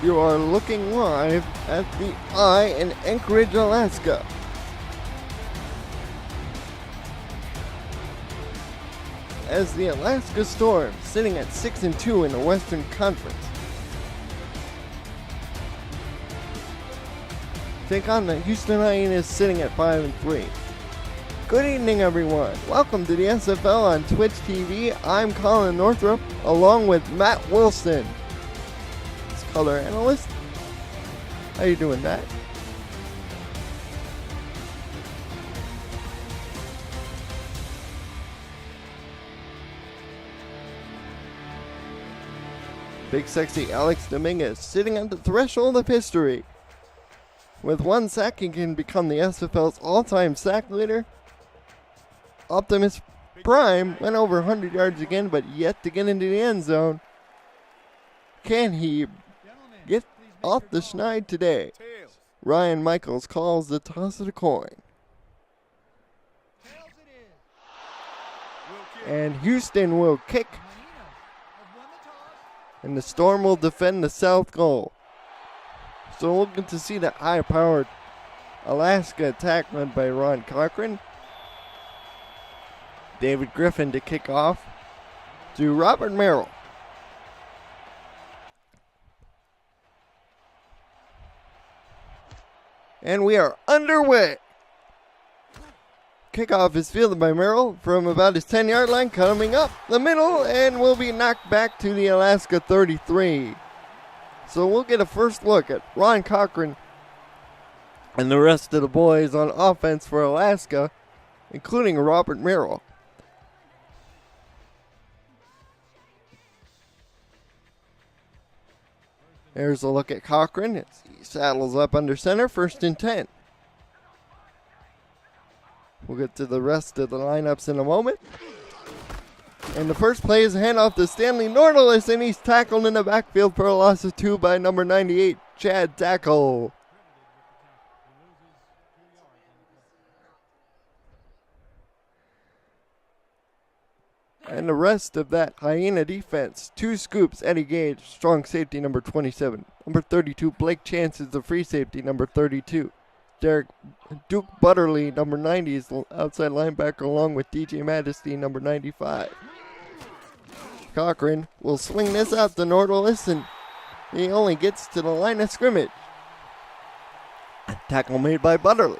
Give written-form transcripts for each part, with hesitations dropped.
You are looking live at the Eye in Anchorage, Alaska. As the Alaska Storm sitting at 6-2 in the Western Conference take on the Houston Hyenas sitting at 5-3. Good evening, everyone. Welcome to the SFL on Twitch TV. I'm Colin Northrup, along with Matt Wilson, his color analyst. How you doing, Matt? Big sexy Alex Dominguez sitting at the threshold of history. With one sack, he can become the SFL's all-time sack leader. Optimus Prime went over 100 yards again, but yet to get into the end zone. Can he get off the schneid today? Ryan Michaels calls the toss of the coin. And Houston will kick. And the Storm will defend the south goal. So we'll get to see the high-powered Alaska attack led by Ron Cochran. David Griffin to kick off to Robert Merrill. And we are underway. Kickoff is fielded by Merrill from about his 10-yard line, coming up the middle, and will be knocked back to the Alaska 33. So we'll get a first look at Ron Cochran and the rest of the boys on offense for Alaska, including Robert Merrill. There's a look at Cochran as he saddles up under center, 1st and 10. We'll get to the rest of the lineups in a moment. And the first play is a handoff to Stanley Nordalis, and he's tackled in the backfield for a loss of 2 by number 98, Chad Tackle. And the rest of that Hyena defense, 2 scoops, Eddie Gage, strong safety, number 27. Number 32, Blake Chance is the free safety, number 32. Duke Butterly, number 90, is the outside linebacker, along with DJ Majesty, number 95. Cochran will swing this out to Nordalis, and he only gets to the line of scrimmage. A tackle made by Butterly.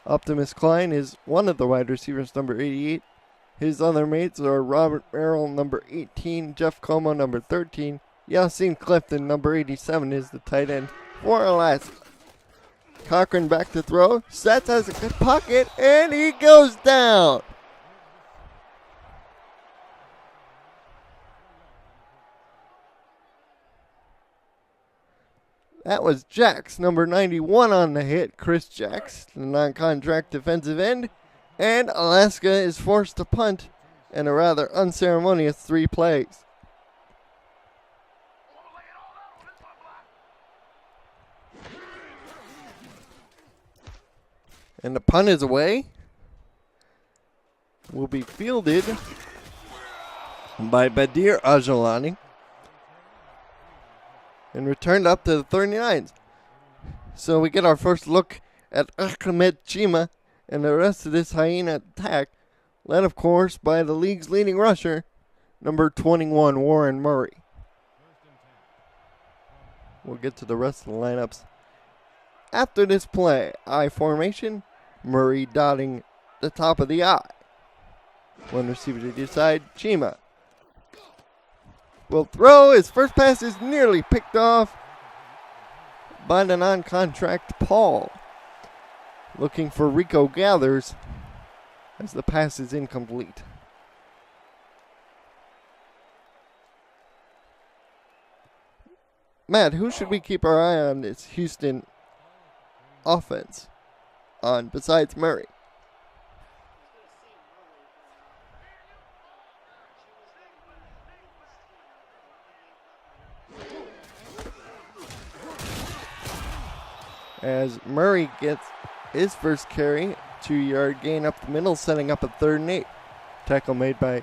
Optimus Klein is one of the wide receivers, number 88. His other mates are Robert Merrill, number 18, Jeff Como, number 13. Yassine Clifton, number 87, is the tight end for Alaska. Cochran back to throw. Sets has a good pocket, and he goes down. That was Jax, number 91 on the hit. Chris Jax, the non-contract defensive end. And Alaska is forced to punt in a rather unceremonious 3 plays. And the punt is away. Will be fielded by Badir Ajalani. And returned up to the 39s. So we get our first look at Ahmed Chima and the rest of this Hyena attack, led of course by the league's leading rusher, number 21, Warren Murray. We'll get to the rest of the lineups after this play. I formation, Murray dotting the top of the I. One receiver to the side, Chima will throw. His first pass is nearly picked off by the non-contract Paul. Looking for Rico Gathers as the pass is incomplete. Matt, who should we keep our eye on this Houston offense on besides Murray? As Murray gets his first carry, 2-yard gain up the middle, setting up a 3rd and 8. Tackle made by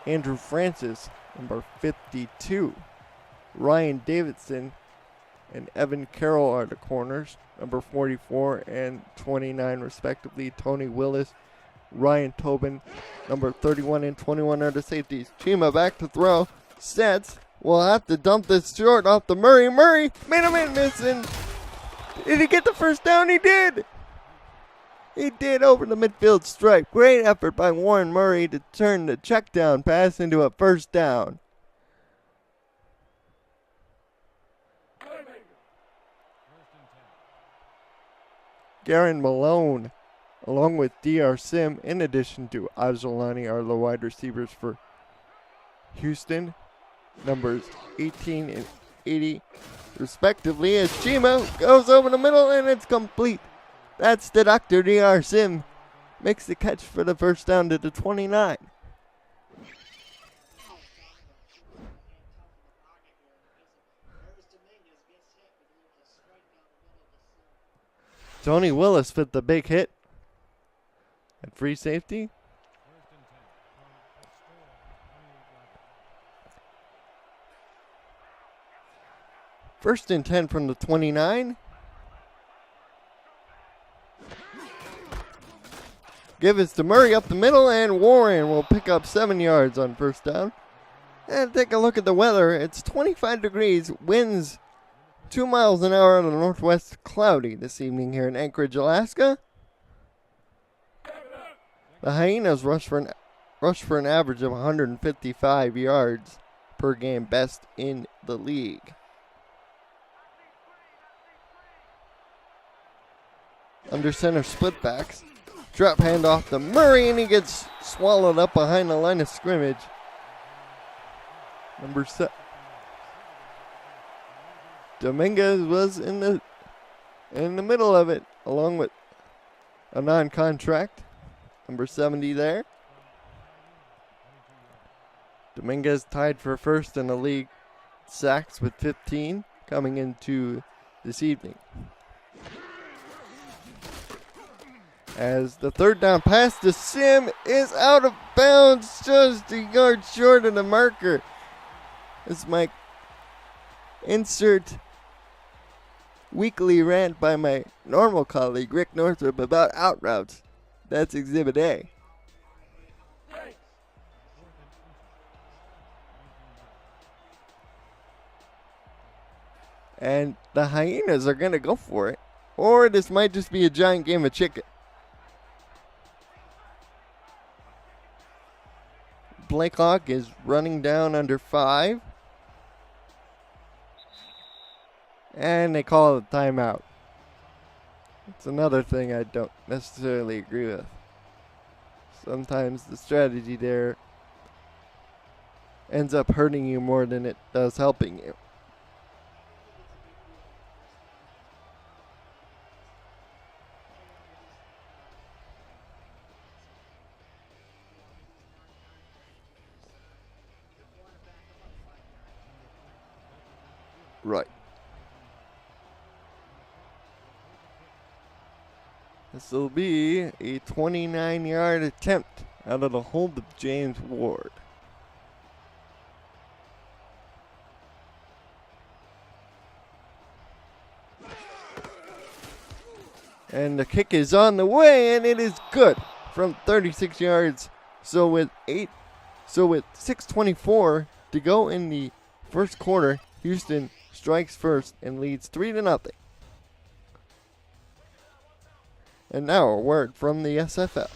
Andrew Francis Number 52, Ryan Davidson and Evan Carroll are the corners. Number 44 and 29 respectively, Tony Willis, Ryan Tobin. Number 31 and 21 are the safeties. Chima back to throw. Sets. Will have to dump this short off the Murray. Murray made him in this, and did he get the first down? He did. He did over the midfield stripe. Great effort by Warren Murray to turn the check down pass into a first down. Garen Malone, along with D.R. Sim, in addition to Ajalani, are the wide receivers for Houston. Numbers 18 and 80, respectively, as Chima goes over the middle, and it's complete. That's the Dr. D.R. Sim. Makes the catch for the first down to the 29. Tony Willis fit the big hit at free safety. First and 10 from the 29. Give it to Murray up the middle, and Warren will pick up 7 yards on first down. And take a look at the weather. It's 25 degrees, winds 2 miles an hour out of the northwest, cloudy this evening here in Anchorage, Alaska. The Hyenas rush for an average of 155 yards per game, best in the league. Under center split backs. Drop handoff to Murray, and he gets swallowed up behind the line of scrimmage. Number 7. Dominguez was in the middle of it, along with a non-contract. Number 70 there. Dominguez tied for first in the league sacks with 15 coming into this evening. As the third down pass to Sim is out of bounds, just a yard short of the marker. This is my insert weekly rant by my normal colleague, Rick Northrup, about out routes. That's Exhibit A. And the Hyenas are going to go for it. Or this might just be a giant game of chicken. Blake Hawk is running down under 5. And they call it a timeout. It's another thing I don't necessarily agree with. Sometimes the strategy there ends up hurting you more than it does helping you. Right. This will be a 29-yard attempt out of the hold of James Ward. And the kick is on the way, and it is good from 36 yards. So with 6:24 to go in the first quarter, Houston strikes first and leads 3-0. And now a word from the SFL.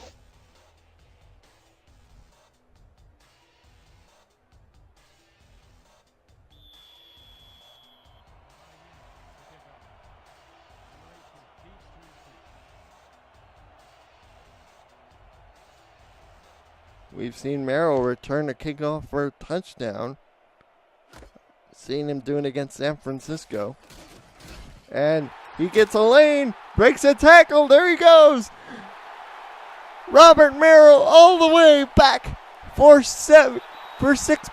We've seen Merrill return a kickoff for a touchdown. Seen him doing it against San Francisco. And he gets a lane, breaks a tackle, there he goes. Robert Merrill all the way back for 6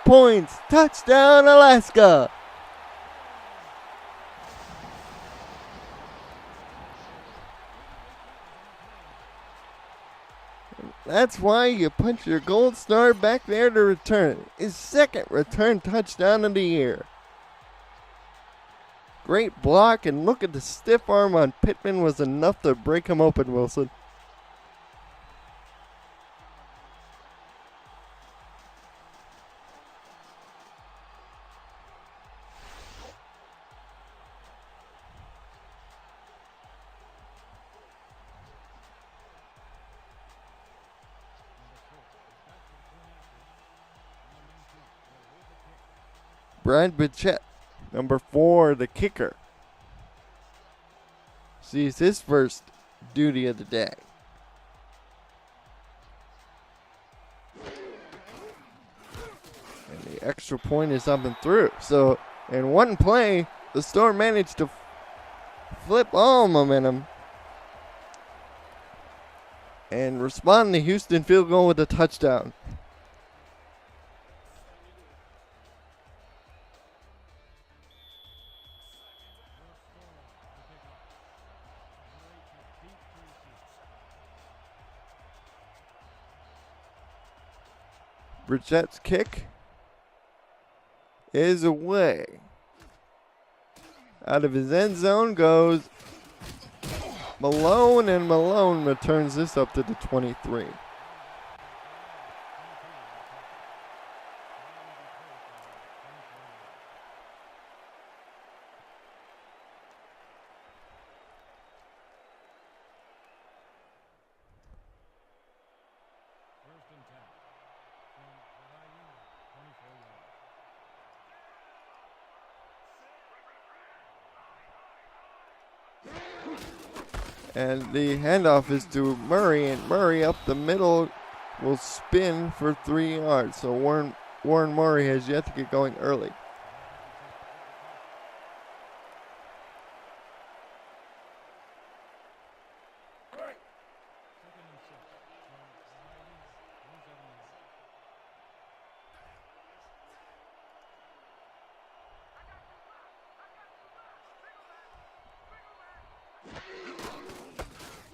points. Touchdown, Alaska. That's why you put your gold star back there to return it. His second return touchdown of the year. Great block, and look at the stiff arm on Pittman was enough to break him open, Wilson. Brad Bichette, number 4, the kicker, sees his first duty of the day. And the extra point is up and through. So, in one play, the Storm managed to flip all momentum and respond to the Houston field goal with a touchdown. Bridgette's kick is away. Out of his end zone goes Malone, and Malone returns this up to the 23. And the handoff is to Murray, and Murray up the middle will spin for 3 yards. So Warren Murray has yet to get going early.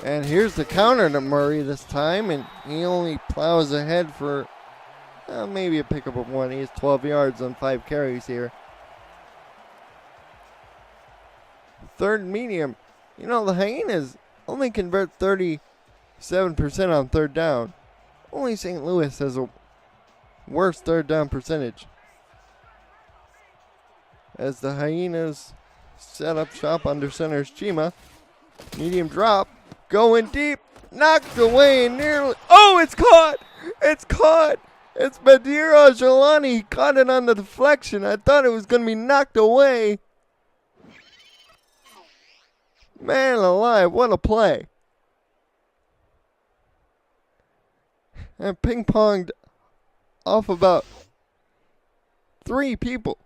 And here's the counter to Murray this time, and he only plows ahead for maybe a pickup of 1. He has 12 yards on 5 carries here. Third medium. You know, the Hyenas only convert 37% on third down. Only St. Louis has a worse third down percentage. As the Hyenas set up shop under center's Chima. Medium drop. Going deep, knocked away nearly. Oh, it's caught! It's caught! It's Badira Jelani. He caught it on the deflection. I thought it was going to be knocked away. Man alive, what a play. And ping-ponged off about 3 people,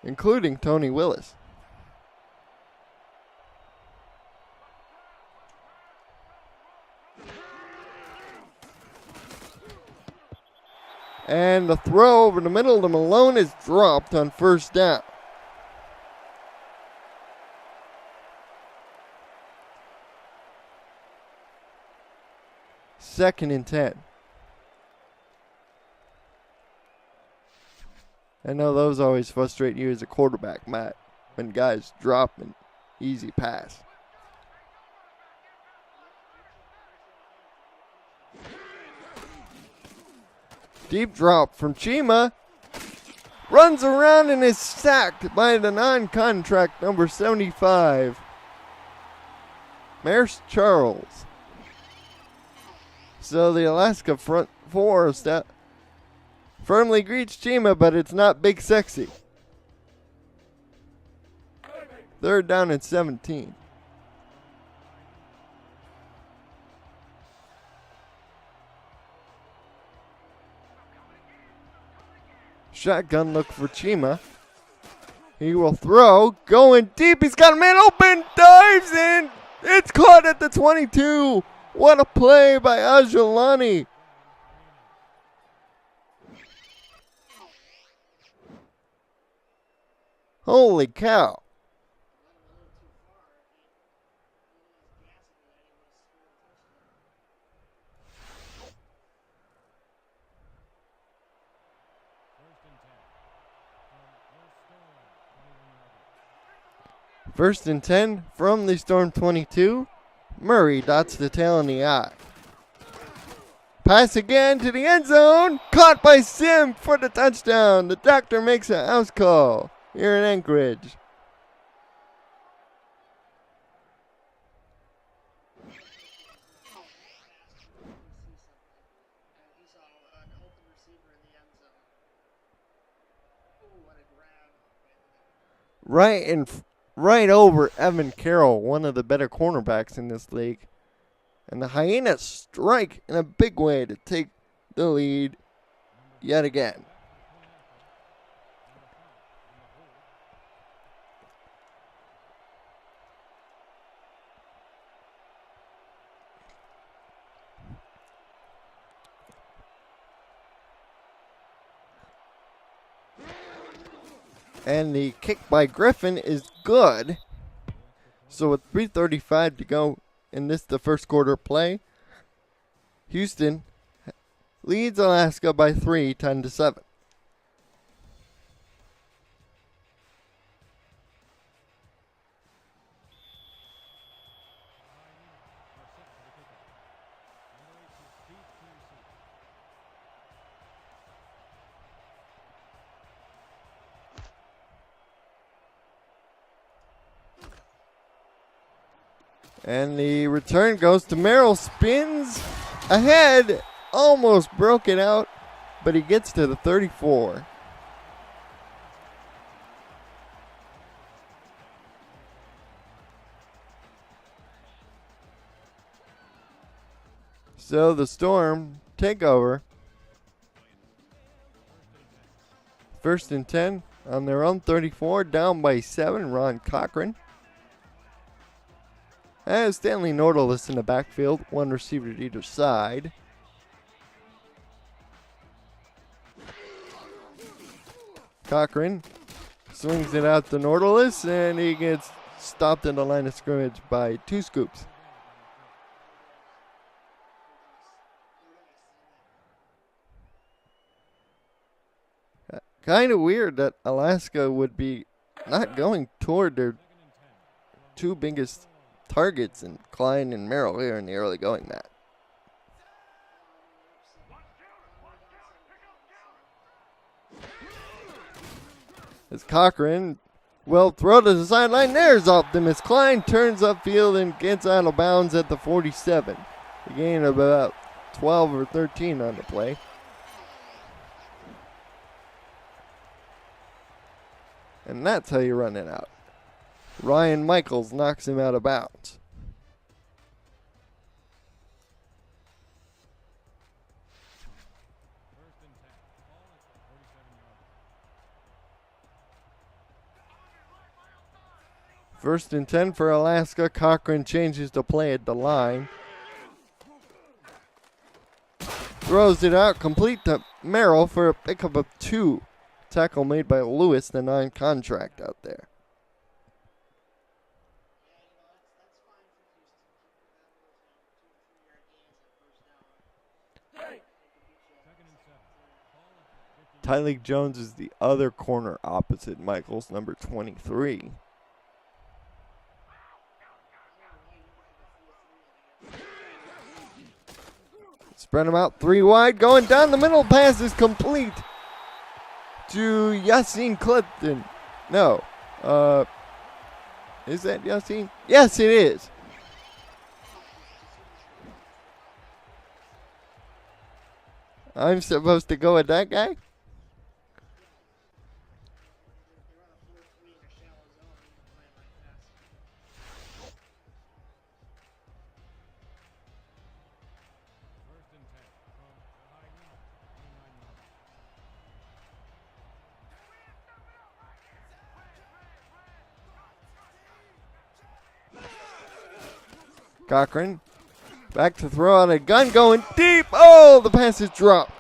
including Tony Willis. And the throw over the middle to Malone is dropped on first down. Second and 10. I know those always frustrate you as a quarterback, Matt, when guys drop an easy pass. Deep drop from Chima. Runs around and is sacked by the non-contract number 75, Maris Charles. So the Alaska front 4 firmly greets Chima, but it's not Big Sexy. Third down and 17. Shotgun look for Chima. He will throw. Going deep. He's got a man open. Dives in. It's caught at the 22. What a play by Ajelani. Holy cow. First and 10 from the Storm 22. Murray dots the tail in the eye. Pass again to the end zone. Caught by Sim for the touchdown. The doctor makes a house call here in Anchorage. Right over Evan Carroll, one of the better cornerbacks in this league. And the Hyenas strike in a big way to take the lead yet again. And the kick by Griffin is good. So with 3:35 to go in the first quarter play, Houston leads Alaska by 3, 10-7. And the return goes to Merrill, spins ahead, almost broke it out, but he gets to the 34. So the Storm take over. First and 10 on their own 34, down by 7, Ron Cochran. As Stanley Nordalis in the backfield, one receiver to either side. Cochran swings it out to Nordalis, and he gets stopped in the line of scrimmage by 2 scoops. Kind of weird that Alaska would be not going toward their 2 biggest targets in Klein and Merrill here in the early going, Matt. As Cochran will throw to the sideline. There's Optimus Klein, turns upfield and gets out of bounds at the 47. A gain of about 12 or 13 on the play. And that's how you run it out. Ryan Michaels knocks him out of bounds. First and 10 for Alaska. Cochran changes the play at the line. Throws it out complete to Merrill for a pickup of 2. Tackle made by Lewis, the non-contract out there. Tyleek Jones is the other corner opposite Michaels, number 23. Spread him out 3 wide, going down the middle. Pass is complete to Yassine Clifton. No. Is that Yassine? Yes, it is. I'm supposed to go with that guy? Cochran back to throw out a gun, going deep. Oh, the pass is dropped.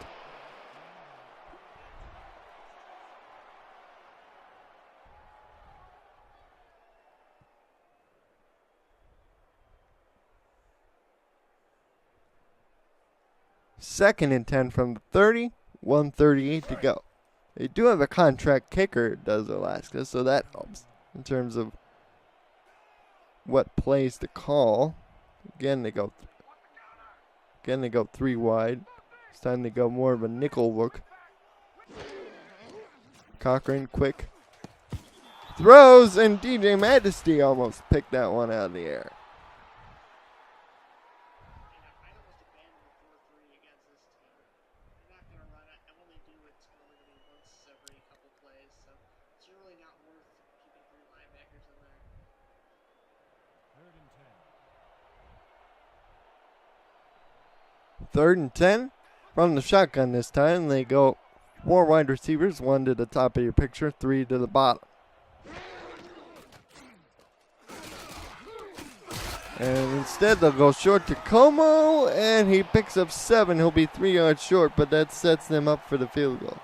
Second and 10 from the 30, 1:38 to go. They do have a contract kicker, does Alaska, so that helps in terms of what plays to call. Again, they go 3 wide. It's time to go more of a nickel look. Cochran, quick. Throws, and DJ Majesty almost picked that one out of the air. Third and 10 from the shotgun this time. They go 4 wide receivers, 1 to the top of your picture, 3 to the bottom. And instead they'll go short to Como, and he picks up 7. He'll be 3 yards short, but that sets them up for the field goal.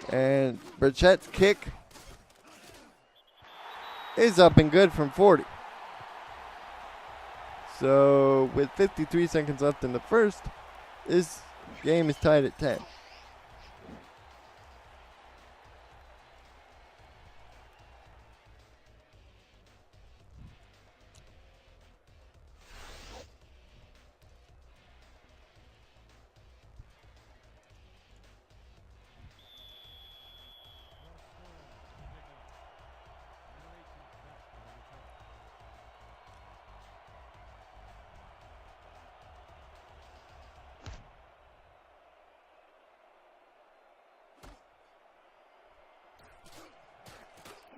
And Burchett's kick is up and good from 40. So with 53 seconds left in the first, this game is tied at 10.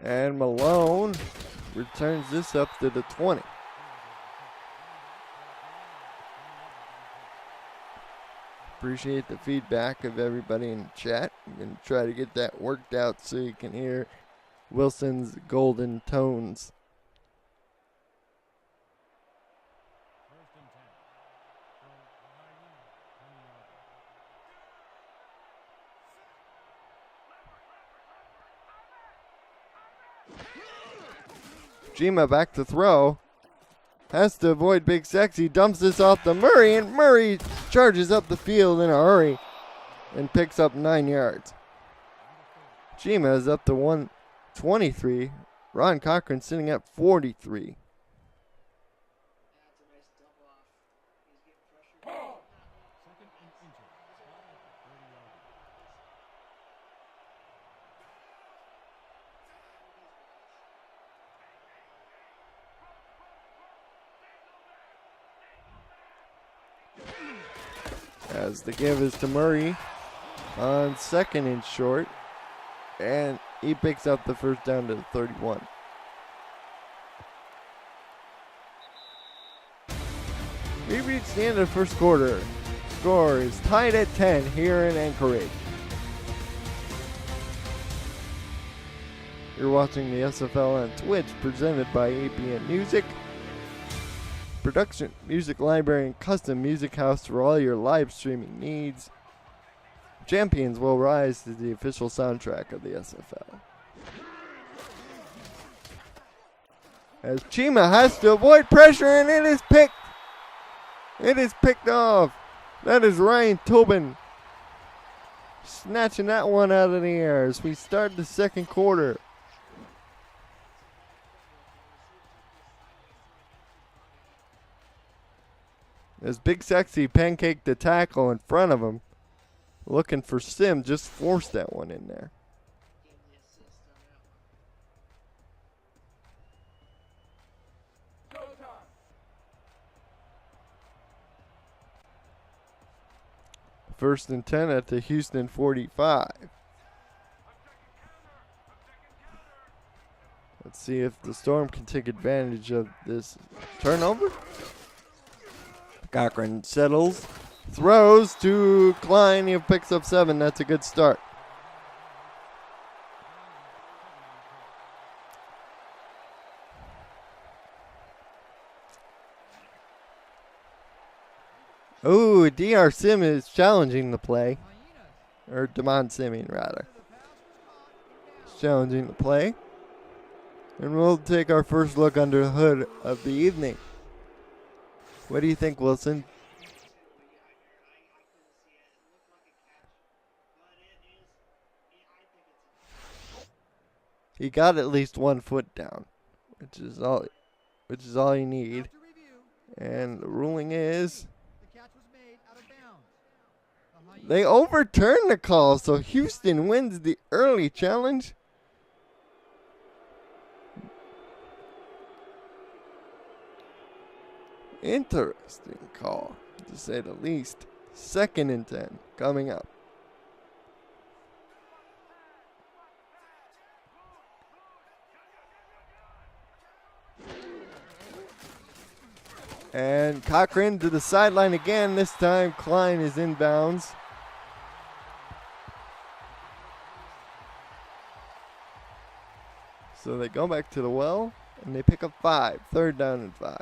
And Malone returns this up to the 20. Appreciate the feedback of everybody in the chat. I'm going to try to get that worked out so you can hear Wilson's golden tones. Jima back to throw. Has to avoid Big Sexy. Dumps this off to Murray, and Murray charges up the field in a hurry and picks up 9 yards. Jima is up to 123. Ron Cochran sitting at 43. As the give is to Murray on 2nd and short, and he picks up the first down to the 31. We reached the end of the first quarter. Score is tied at 10 here in Anchorage. You're watching the SFL on Twitch, presented by APN Music. Production, music library, and custom music house for all your live streaming needs. Champions will rise to the official soundtrack of the SFL. As Chima has to avoid pressure, and it is picked. It is picked off. That is Ryan Tobin snatching that one out of the air as we start the second quarter. As Big Sexy pancaked the tackle in front of him, looking for Sim, just forced that one in there. First and 10 at the Houston 45. Let's see if the Storm can take advantage of this turnover. Cochran settles, throws to Klein. He picks up 7. That's a good start. Ooh, DR Sim is challenging the play. Or Damon Simeon, rather. Challenging the play. And we'll take our first look under the hood of the evening. What do you think, Wilson? He got at least 1 foot down, which is all you need. And the ruling is they overturned the call, so Houston wins the early challenge. Interesting call, to say the least. 2nd and 10 coming up. And Cochran to the sideline again. This time Klein is inbounds. So they go back to the well, and they pick up 5. 3rd down and 5.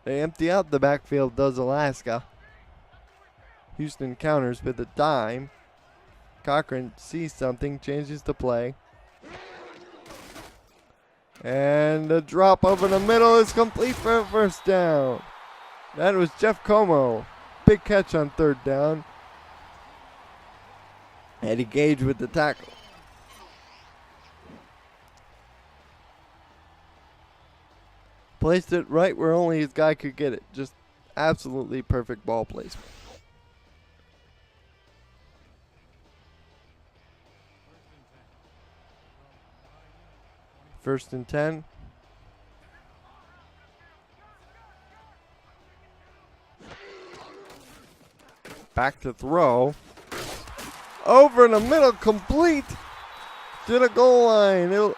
They empty out the backfield, does Alaska. Houston counters with a dime. Cochran sees something, changes the play. And the drop over the middle is complete for a 1st down. That was Jeff Como. Big catch on 3rd down. Eddie Gage with the tackle. Placed it right where only his guy could get it. Just absolutely perfect ball placement. First and 10. Back to throw. Over the middle, complete to the goal line. To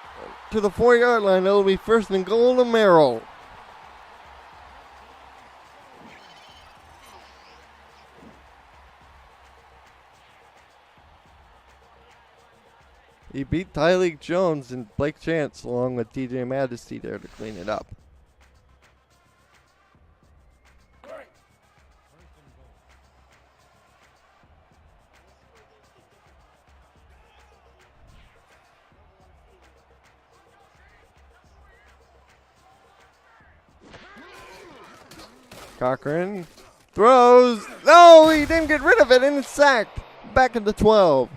the 4-yard line. It'll be 1st and goal to Merrill. He beat Tyleek Jones and Blake Chance along with DJ Majesty there to clean it up. Cochran throws. No, he didn't get rid of it, and it's sacked. Back at the 12.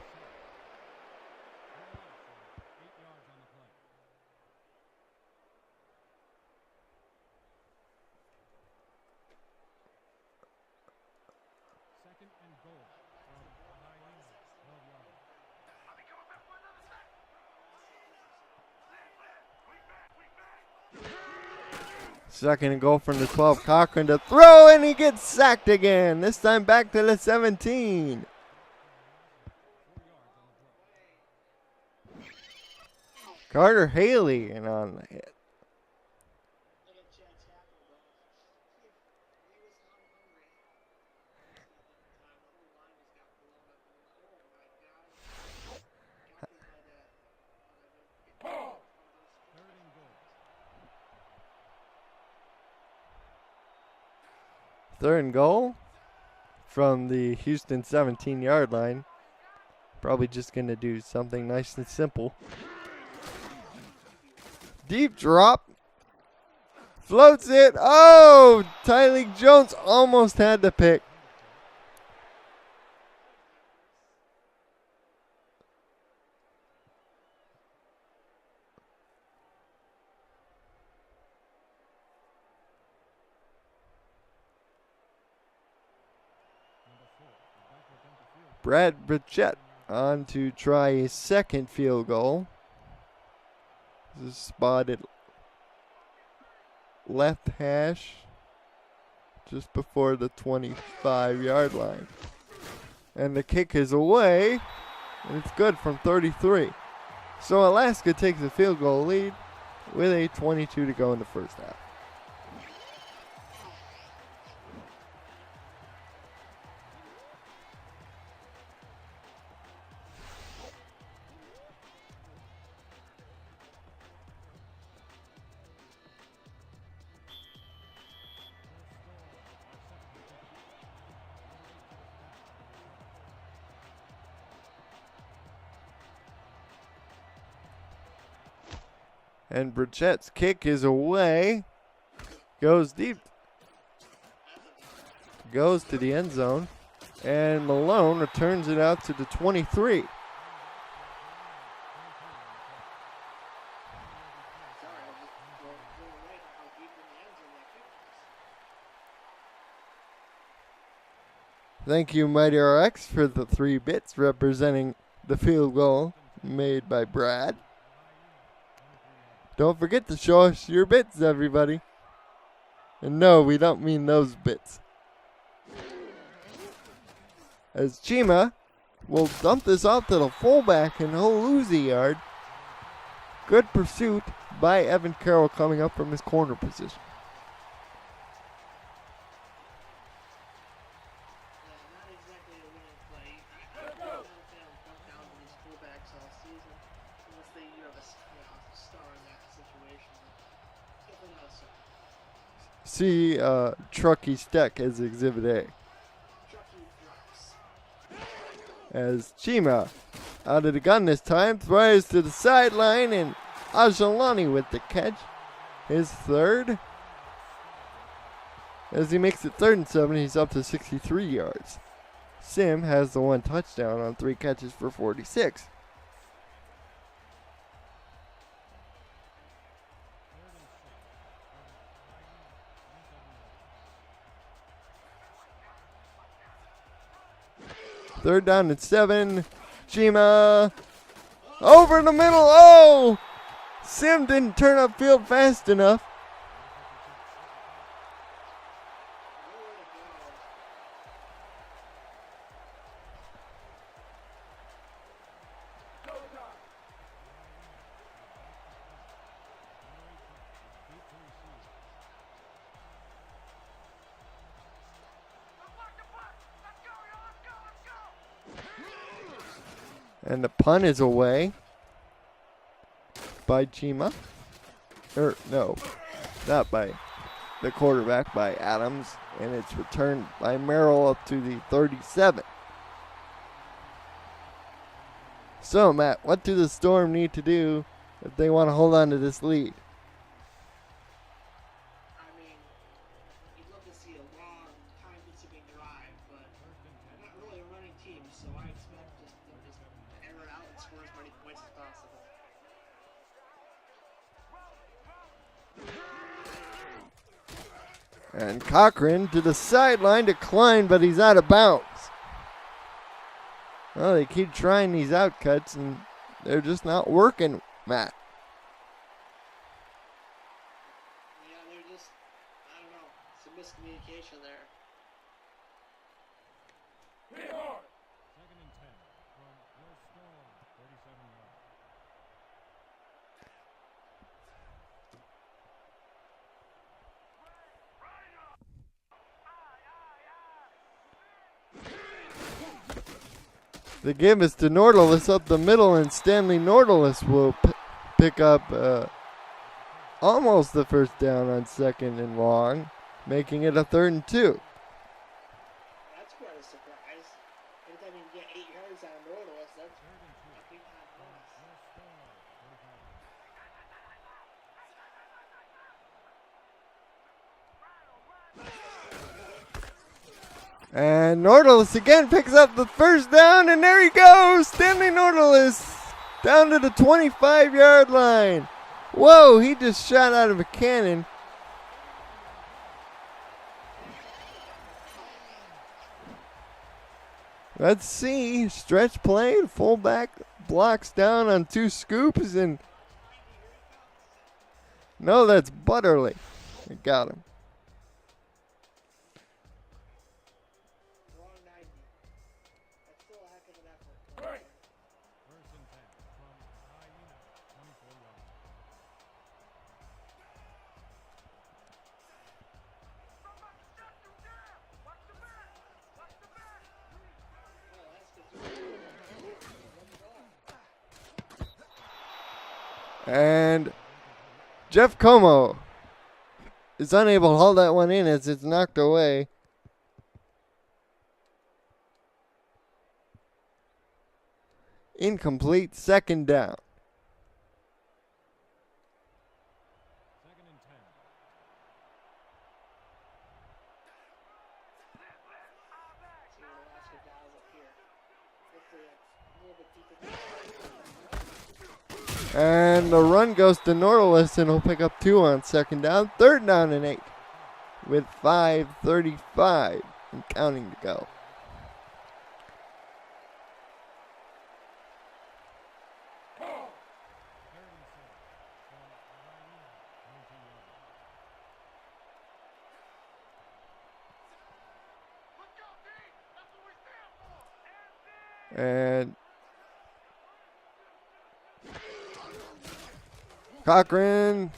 Second and goal from the 12. Cochran to throw, and he gets sacked again. This time back to the 17. Carter Haley in on the hit. Third and goal from the Houston 17-yard line. Probably just going to do something nice and simple. Deep drop. Floats it. Oh, Tyleek Jones almost had the pick. Brad Burchett on to try a 2nd field goal. This is spotted left hash just before the 25-yard line. And the kick is away, and it's good from 33. So Alaska takes a field goal lead with a 22 to go in the first half. And Brichette's kick is away. Goes deep. Goes to the end zone. And Malone returns it out to the 23. Thank you, Mighty RX, for the 3 bits representing the field goal made by Brad. Don't forget to show us your bits, everybody. And no, we don't mean those bits. As Chima will dump this off to the fullback, and he'll lose a yard. Good pursuit by Evan Carroll coming up from his corner position. See Truckee Steck as Exhibit A. As Chima, out of the gun this time, throws to the sideline, and Ajalani with the catch. His third. As he makes it 3rd and 7, he's up to 63 yards. Sim has the 1 touchdown on 3 catches for 46. Third down and 7. Chima over the middle. Oh! Sim didn't turn upfield fast enough. And the punt is away by Chima. No, not by the quarterback, by Adams. And it's returned by Merrill up to the 37. So, Matt, what do the Storm need to do if they want to hold on to this lead? And Cochran to the sideline, declined, but he's out of bounds. Well, they keep trying these out cuts, and they're just not working, Matt. Yeah, they're just, I don't know, some miscommunication there. Second and 10 from your Storm, 37 yards. The give is to Nordalis up the middle, and Stanley Nordalis will pick up almost the first down on 2nd and long, making it a 3rd and 2. That's quite a surprise. Every time you can get 8 yards out of Nordalis, that's a big time And Nordalis again picks up the first down, and there he goes! Stanley Nordalis down to the 25-yard line. Whoa, he just shot out of a cannon. Let's see. Stretch play. Fullback blocks down on 2 scoops, and no, that's Butterly. Got him. And Jeff Como is unable to hold that one in as it's knocked away. Incomplete, 2nd down. And the run goes to Norlis, and he'll pick up 2 on second down. Third down and 8 with 5:35 and counting to go. And Cochran,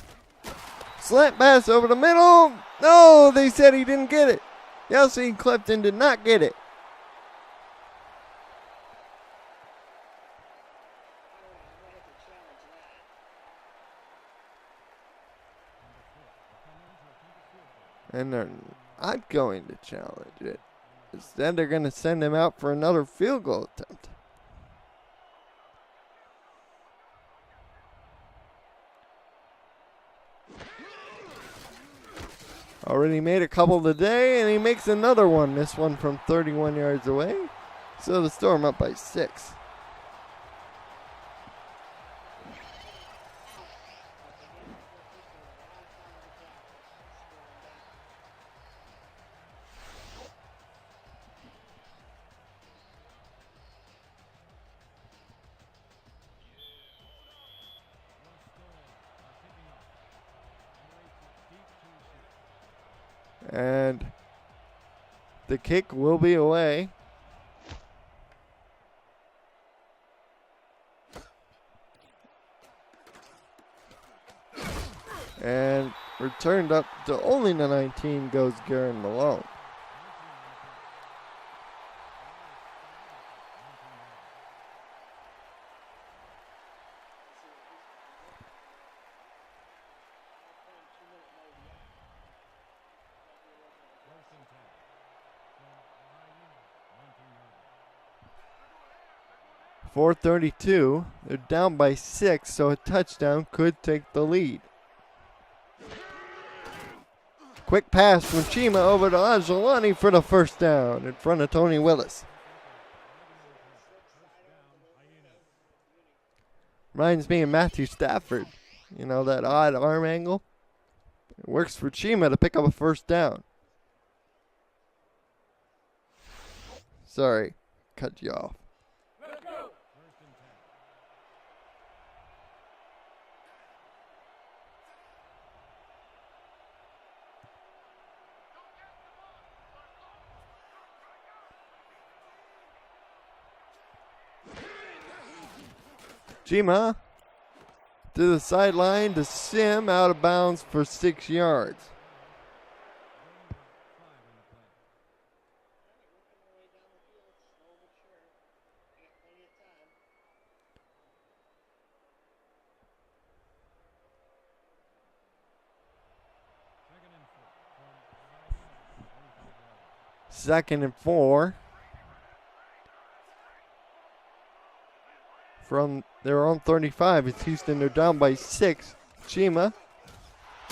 slant pass over the middle. No, they said he didn't get it. Yelsey Clifton did not get it. And they're not going to challenge it. Instead, they're going to send him out for another field goal attempt. Already made a couple today, and he makes another one. This one from 31 yards away. So the Storm up by 6. And the kick will be away. And returned up to only the 19 goes Garen Malone. .432. They're down by 6, so a touchdown could take the lead. Quick pass from Chima over to Angelani for the first down in front of Tony Willis. Reminds me of Matthew Stafford. You know, that odd arm angle. It works for Chima to pick up a first down. Sorry, cut you off. Chima to the sideline to Sim, out of bounds for 6 yards. Second and 4. From their own 35. It's Houston. They're down by 6. Chima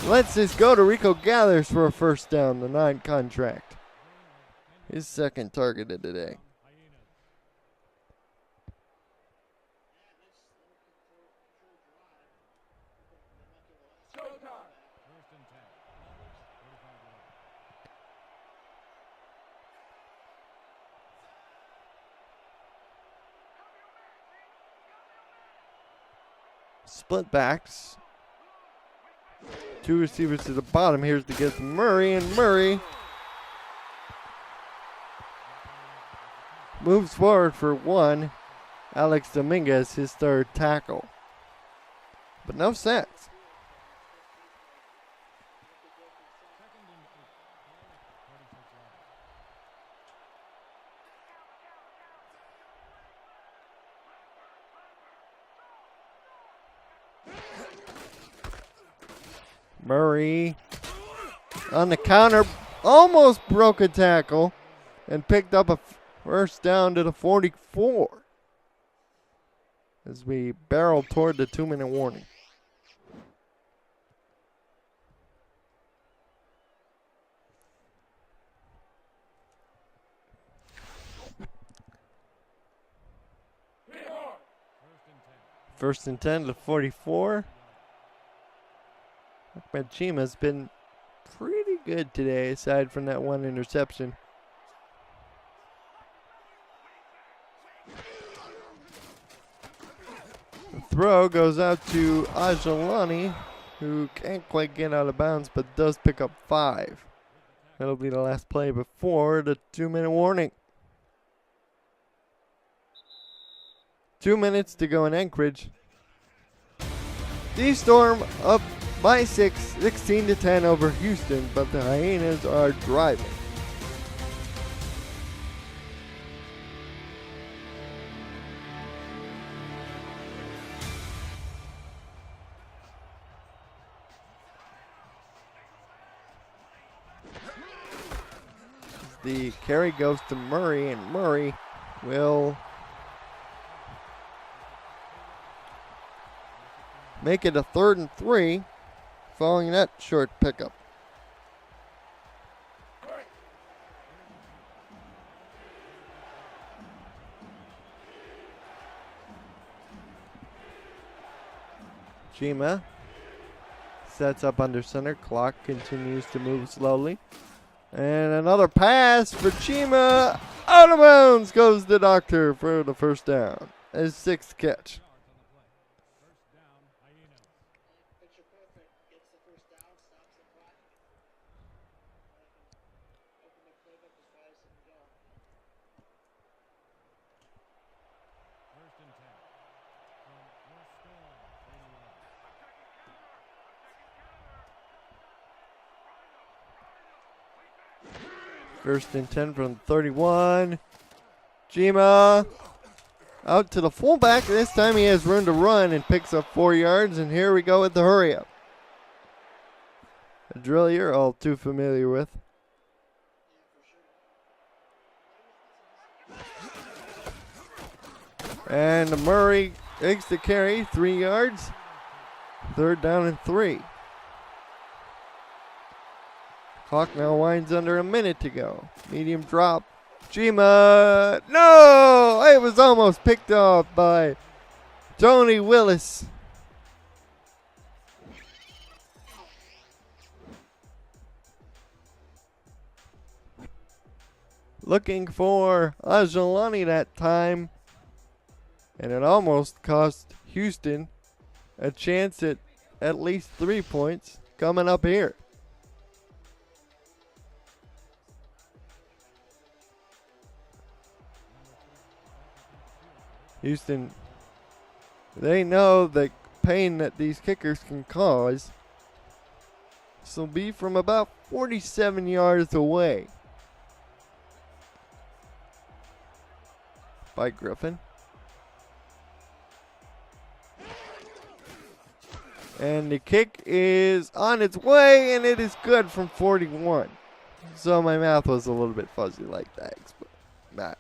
lets this go to Rico Gathers for a first down, the non-contract. His second targeted today. Split backs. 2 receivers to the bottom. Here's to get Murray, and Murray moves forward for 1. Alex Dominguez, his third tackle. But no sacks. Murray on the counter, almost broke a tackle and picked up a first down to the 44 as we barrel toward the 2-minute warning. First and 10 to 44. Ahmed Chima's been pretty good today, aside from that one interception. The throw goes out to Ajalani, who can't quite get out of bounds, but does pick up 5. That'll be the last play before the 2-minute warning. 2 minutes to go in Anchorage. D-Storm up by 6, 16 to 10 over Houston, but the Hyenas are driving. The carry goes to Murray, and Murray will make it a 3rd and 3 following that short pickup. Chima sets up under center. Clock continues to move slowly. And another pass for Chima. Out of bounds goes the Doctor for the first down. His 6th catch. Picture perfect. Gets the first down, stops the clock. Open the playbook as far as it can go. First and 10 from your Storm 31. First and 10 from 31. Chima out to the fullback. This time he has room to run and picks up 4 yards. And here we go with the hurry up. A drill you're all too familiar with. And Murray takes the carry, 3 yards. 3rd down and 3. Clock now winds under a minute to go. Medium drop. Chima. No! It was almost picked off by Tony Willis. Looking for Ajalani that time. And it almost cost Houston a chance at least 3 points coming up here. Houston, they know the pain that these kickers can cause. This will be from about 47 yards away by Griffin. And the kick is on its way, and it is good from 41. So my math was a little bit fuzzy like that, but Matt.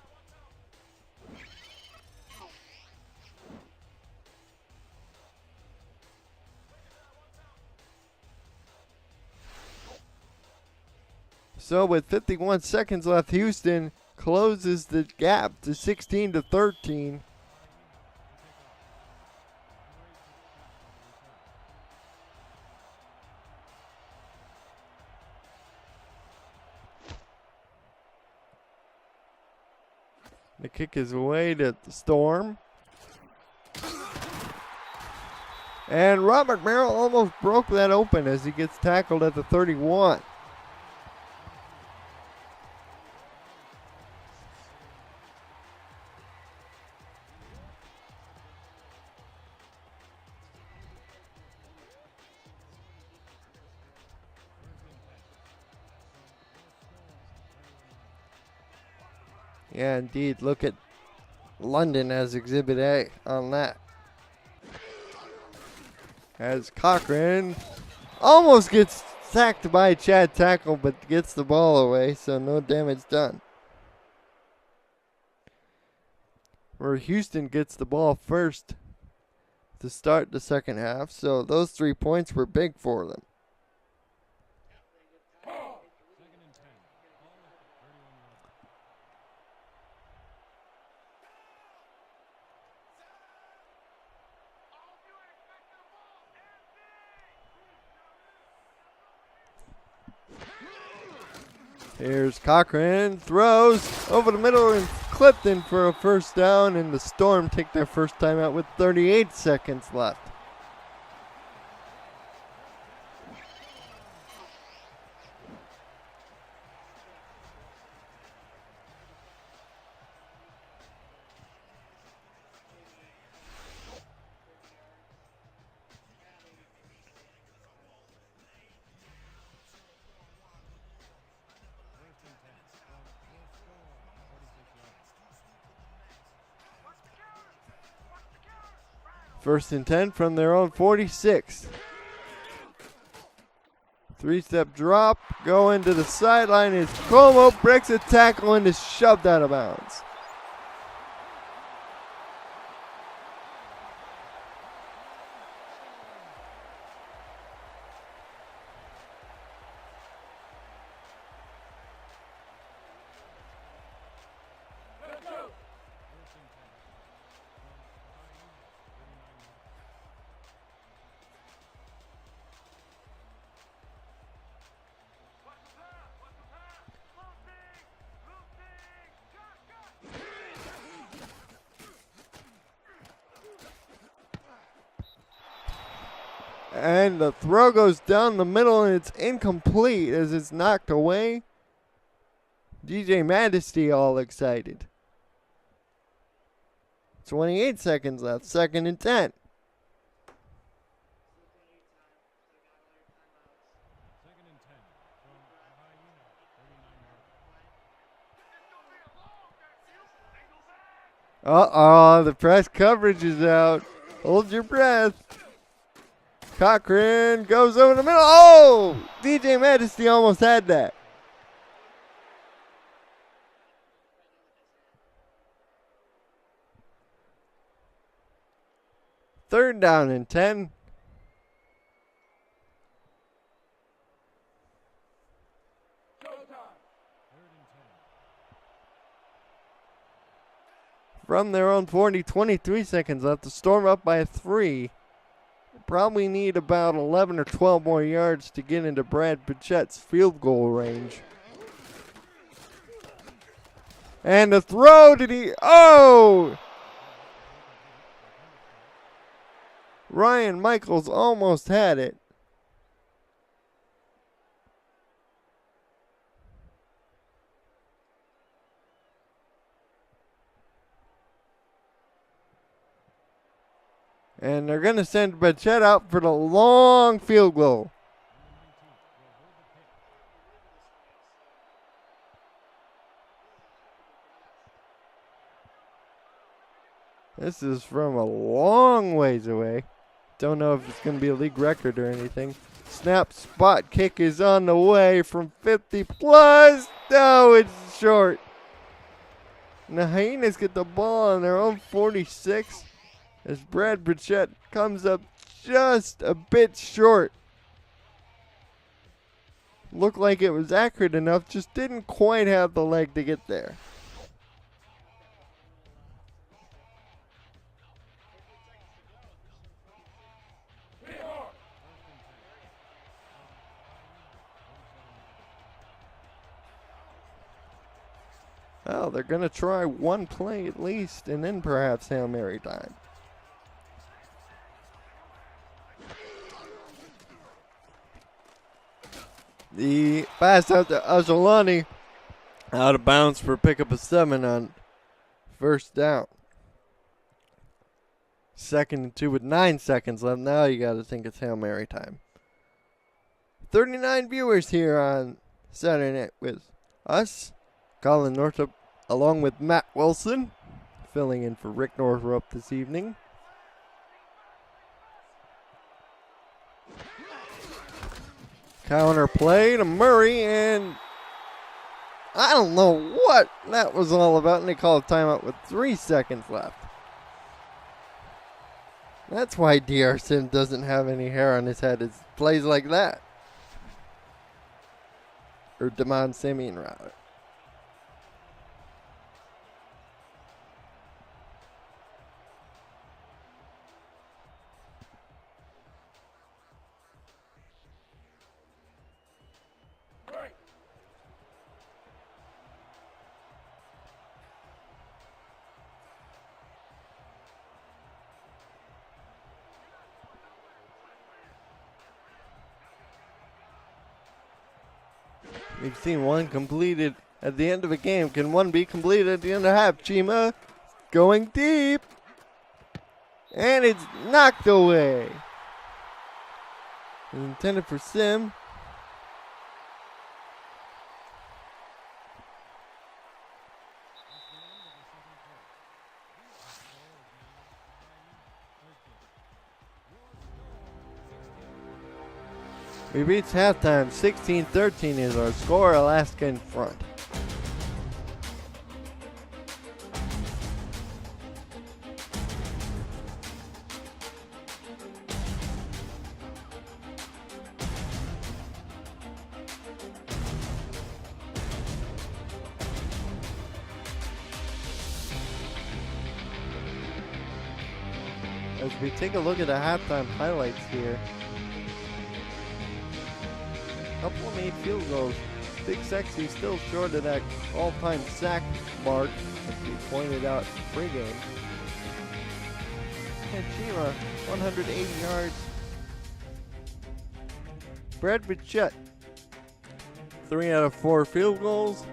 So with 51 seconds left, Houston closes the gap to 16 to 13. The kick is away to the Storm. And Robert Merrill almost broke that open as he gets tackled at the 31. Yeah, indeed. Look at London as Exhibit A on that. As Cochran almost gets sacked by Chad Tackle, but gets the ball away, so no damage done. Where Houston gets the ball first to start the second half, so those 3 points were big for them. Second and 10. Ball at 31 yards. Here's Cochran, throws over the middle and clipped in for a first down, and the Storm take their first time out with 38 seconds left. First and 10 from their own 46. Three-step drop, going to the sideline as Como breaks a tackle and is shoved out of bounds. And the throw goes down the middle and it's incomplete as it's knocked away. DJ Majesty all excited. 28 seconds left, second and 10. Uh-oh, the press coverage is out. Hold your breath. Cochran goes over the middle. Oh! DJ Majesty almost had that. Third down and 10. From their own 40, 23 seconds left. The Storm up by 3. Probably need about 11 or 12 more yards to get into Brad Pichette's field goal range. And the throw, oh! Ryan Michaels almost had it. And they're going to send Bichette out for the long field goal. This is from a long ways away. Don't know if it's going to be a league record or anything. Snap, spot kick is on the way from 50 plus. No, it's short. And the Hyenas get the ball on their own 46. As Brad Bichette comes up just a bit short. Looked like it was accurate enough, just didn't quite have the leg to get there. Well, they're going to try one play at least, and then perhaps Hail Mary time. The pass out to Ajalani. Out of bounds for pickup of 7 on first down. Second and 2 with 9 seconds left. Now you got to think it's Hail Mary time. 39 viewers here on Saturday night with us, Colin Northup, along with Matt Wilson, filling in for Rick Northup this evening. Counter play to Murray, and I don't know what that was all about, and they call a timeout with 3 seconds left. That's why D.R. Sim doesn't have any hair on his head. It's plays like that. Or Damon Simeon, rather. We've seen one completed at the end of a game. Can one be completed at the end of half? Chima going deep. And it's knocked away. It was intended for Sim. We reach halftime. 16-13 is our score. Alaska in front. As we take a look at the halftime highlights here. Couple made field goals. Big Sexy still short of that all-time sack mark, as we pointed out pregame. And Chima, 180 yards. Brad Bichette, 3 out of 4 field goals.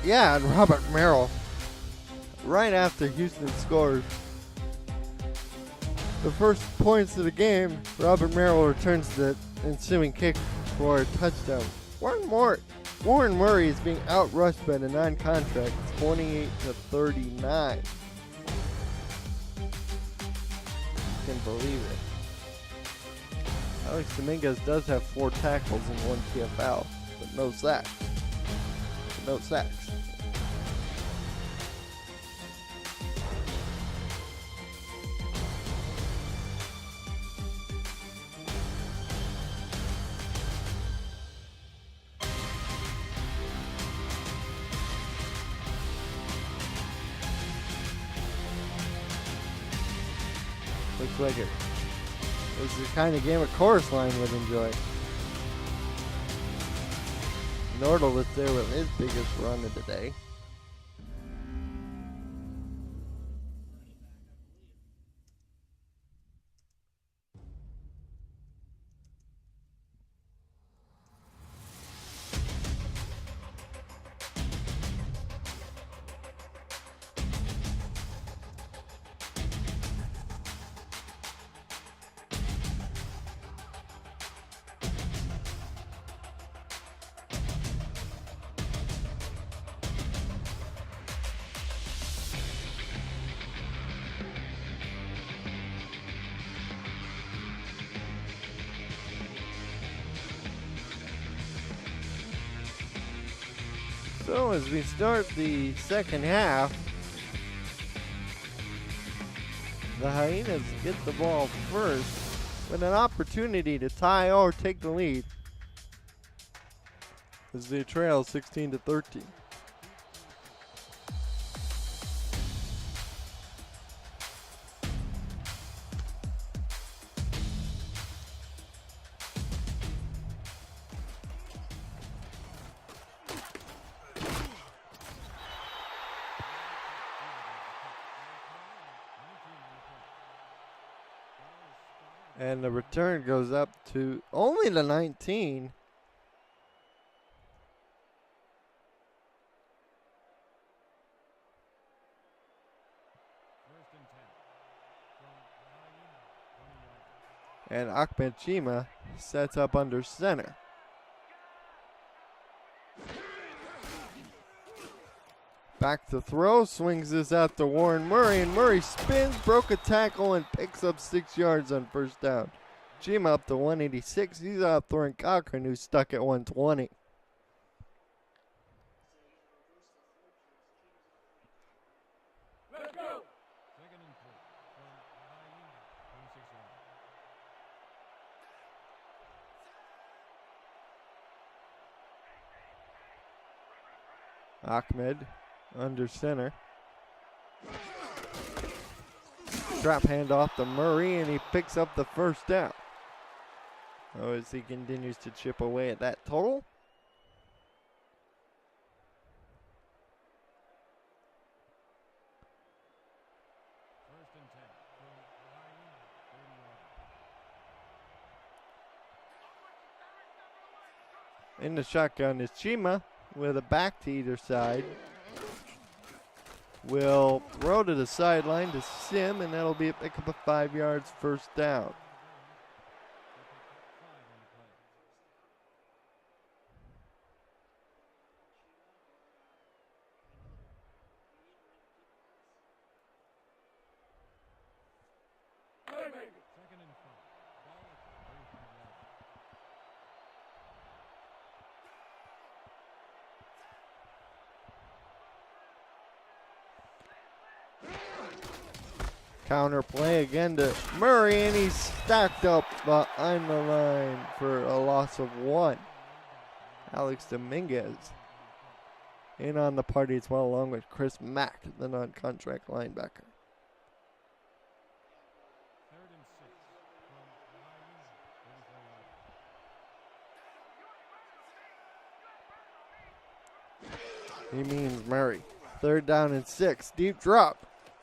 Yeah, and Robert Merrill, right after Houston scores the first points of the game, Robert Merrill returns the ensuing kick for a touchdown. Warren Murray is being outrushed by the non-contract, 28-39. Can't believe it. Alex Dominguez does have 4 tackles and 1 TFL, but no sacks. No sacks. Looks like it. This is the kind of game a chorus line would enjoy. Nordal was there with his biggest run of the day. So as we start the second half, the Hyenas get the ball first with an opportunity to tie or take the lead as they trail 16-13. And the return goes up to only the 19. And Ahmed Chima sets up under center. Back to throw, swings this out to Warren Murray, and Murray spins, broke a tackle, and picks up 6 yards on first down. Chima up to 186. He's out throwing Cochran, who's stuck at 120. Let's go. 2nd and 3 from Hyena, 26 yards. Ahmed under center. Trap handoff to Murray, and he picks up the first down. Oh, as he continues to chip away at that total. First and 10 from Hyena, 30 yards. In the shotgun is Chima with a back to either side. Will throw to the sideline to Sim, and that'll be a pick up of 5 yards, first down. Counter play again to Murray, and he's stacked up behind the line for a loss of 1. Alex Dominguez in on the party as well, along with Chris Mack, the non-contract linebacker. He means Murray. 3rd down and 6. Deep drop.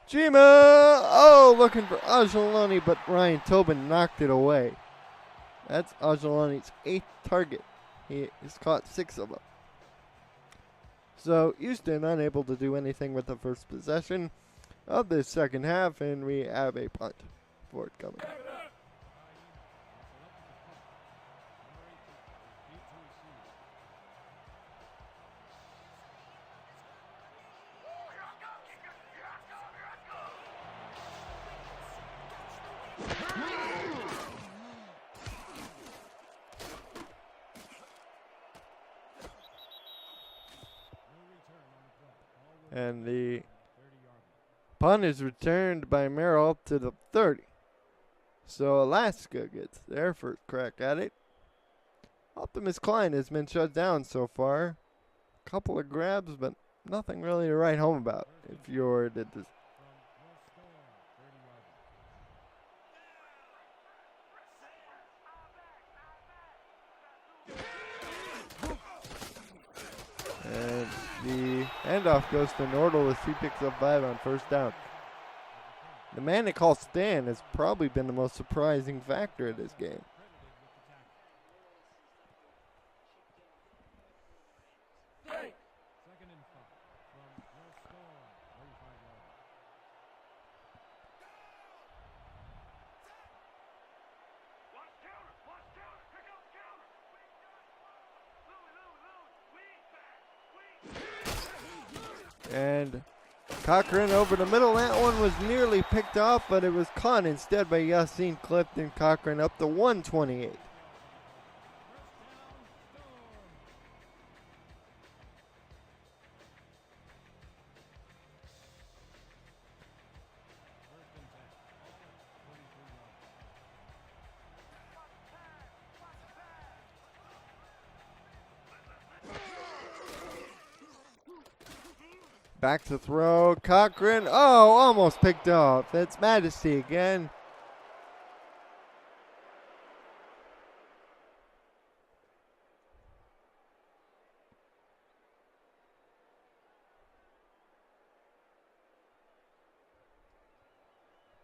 Chima! Oh, looking for Ajaloni, but Ryan Tobin knocked it away. That's Ajaloni's 8th target. He has caught 6 of them. So Houston unable to do anything with the first possession of this second half, and we have a punt forthcoming. And the punt is returned by Merrill to the 30. So Alaska gets their first crack at it. Optimus Klein has been shut down so far. A couple of grabs, but nothing really to write home about if you're the And the handoff goes to Nordal as he picks up 5 on first down. The man they call Stan has probably been the most surprising factor of this game. And Cochran over the middle. That one was nearly picked off, but it was caught instead by Yassine Clifton. Cochran up to 128. Back to throw. Cochran. Oh, almost picked off. That's Majesty again.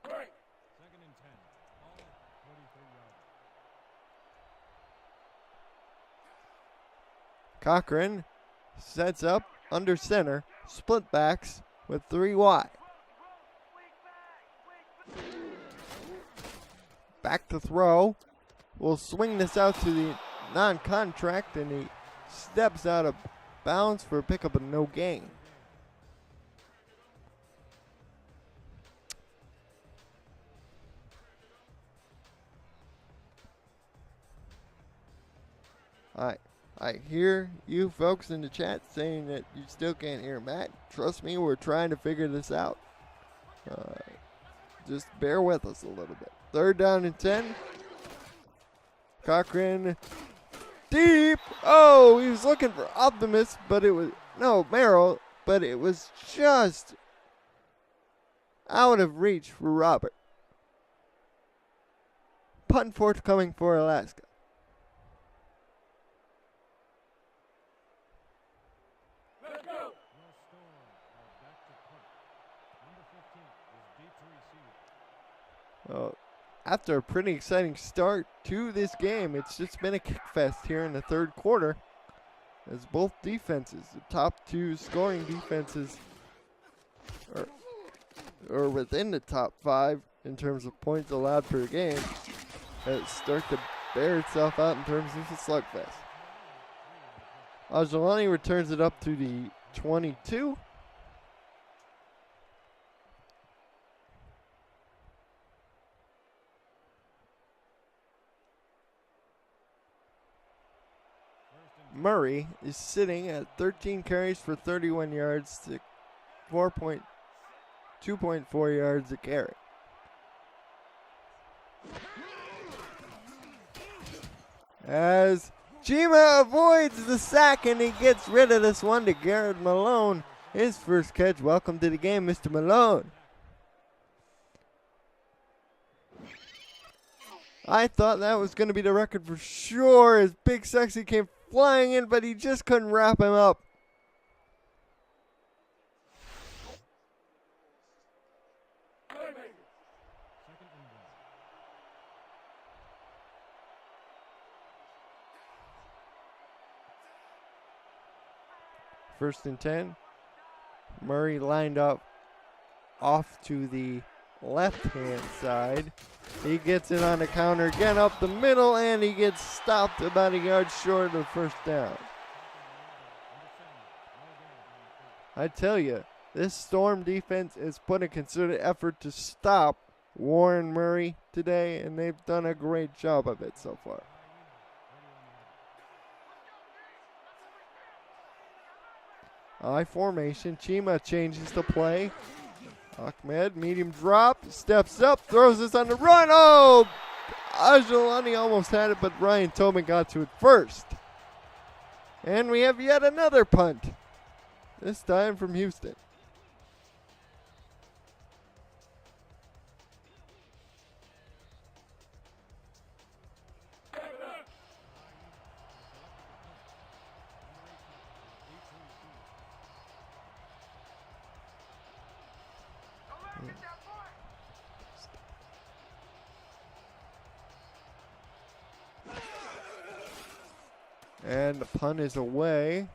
Second and 10. All 43 yards. Cochran sets up under center. Split backs with 3 wide. Back to throw. Will swing this out to the non-contract, and he steps out of bounds for a pickup of no gain. I hear you folks in the chat saying that you still can't hear Matt. Trust me, we're trying to figure this out. Just bear with us a little bit. 3rd down and 10. Cochran deep. Oh, he was looking for Optimus, but it was, no, Merrill, but it was just out of reach for Robert. Punt forthcoming for Alaska. After a pretty exciting start to this game, it's just been a kick fest here in the 3rd quarter. as both defenses, the top two scoring defenses, are within the top 5 in terms of points allowed per game, that start to bear itself out in terms of a slugfest. Ajalani returns it up to the 22. Murray is sitting at 13 carries for 31 yards to 2.4 yards a carry. As Chima avoids the sack and he gets rid of this one to Garrett Malone. His first catch. Welcome to the game, Mr. Malone. I thought that was going to be the record for sure as Big Sexy came flying in, but he just couldn't wrap him up. First and 10. Murray lined up off to the left-hand side. He gets it on the counter again up the middle, and he gets stopped about a yard short of first down. I tell you, this Storm defense has put a concerted effort to stop Warren Murray today, and they've done a great job of it so far. I formation. Chima changes the play. Ahmed, medium drop, steps up, throws this on the run. Oh! Ajalani almost had it, but Ryan Tobin got to it first. And we have yet another punt. This time from Houston. And the punt is away.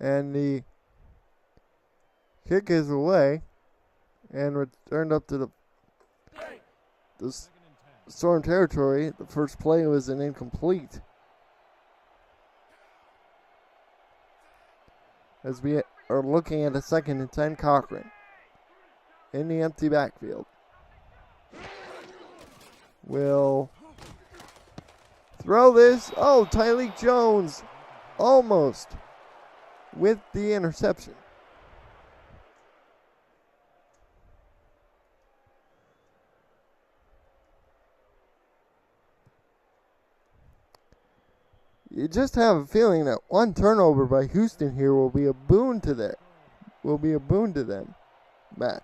And the kick is away and returned up to the Storm territory. The first play was an incomplete. As we are looking at a 2nd and 10, Cochran in the empty backfield will throw this. Oh, Tyleek Jones almost with the interception. You just have a feeling that one turnover by Houston here will be a boon to them. Matt.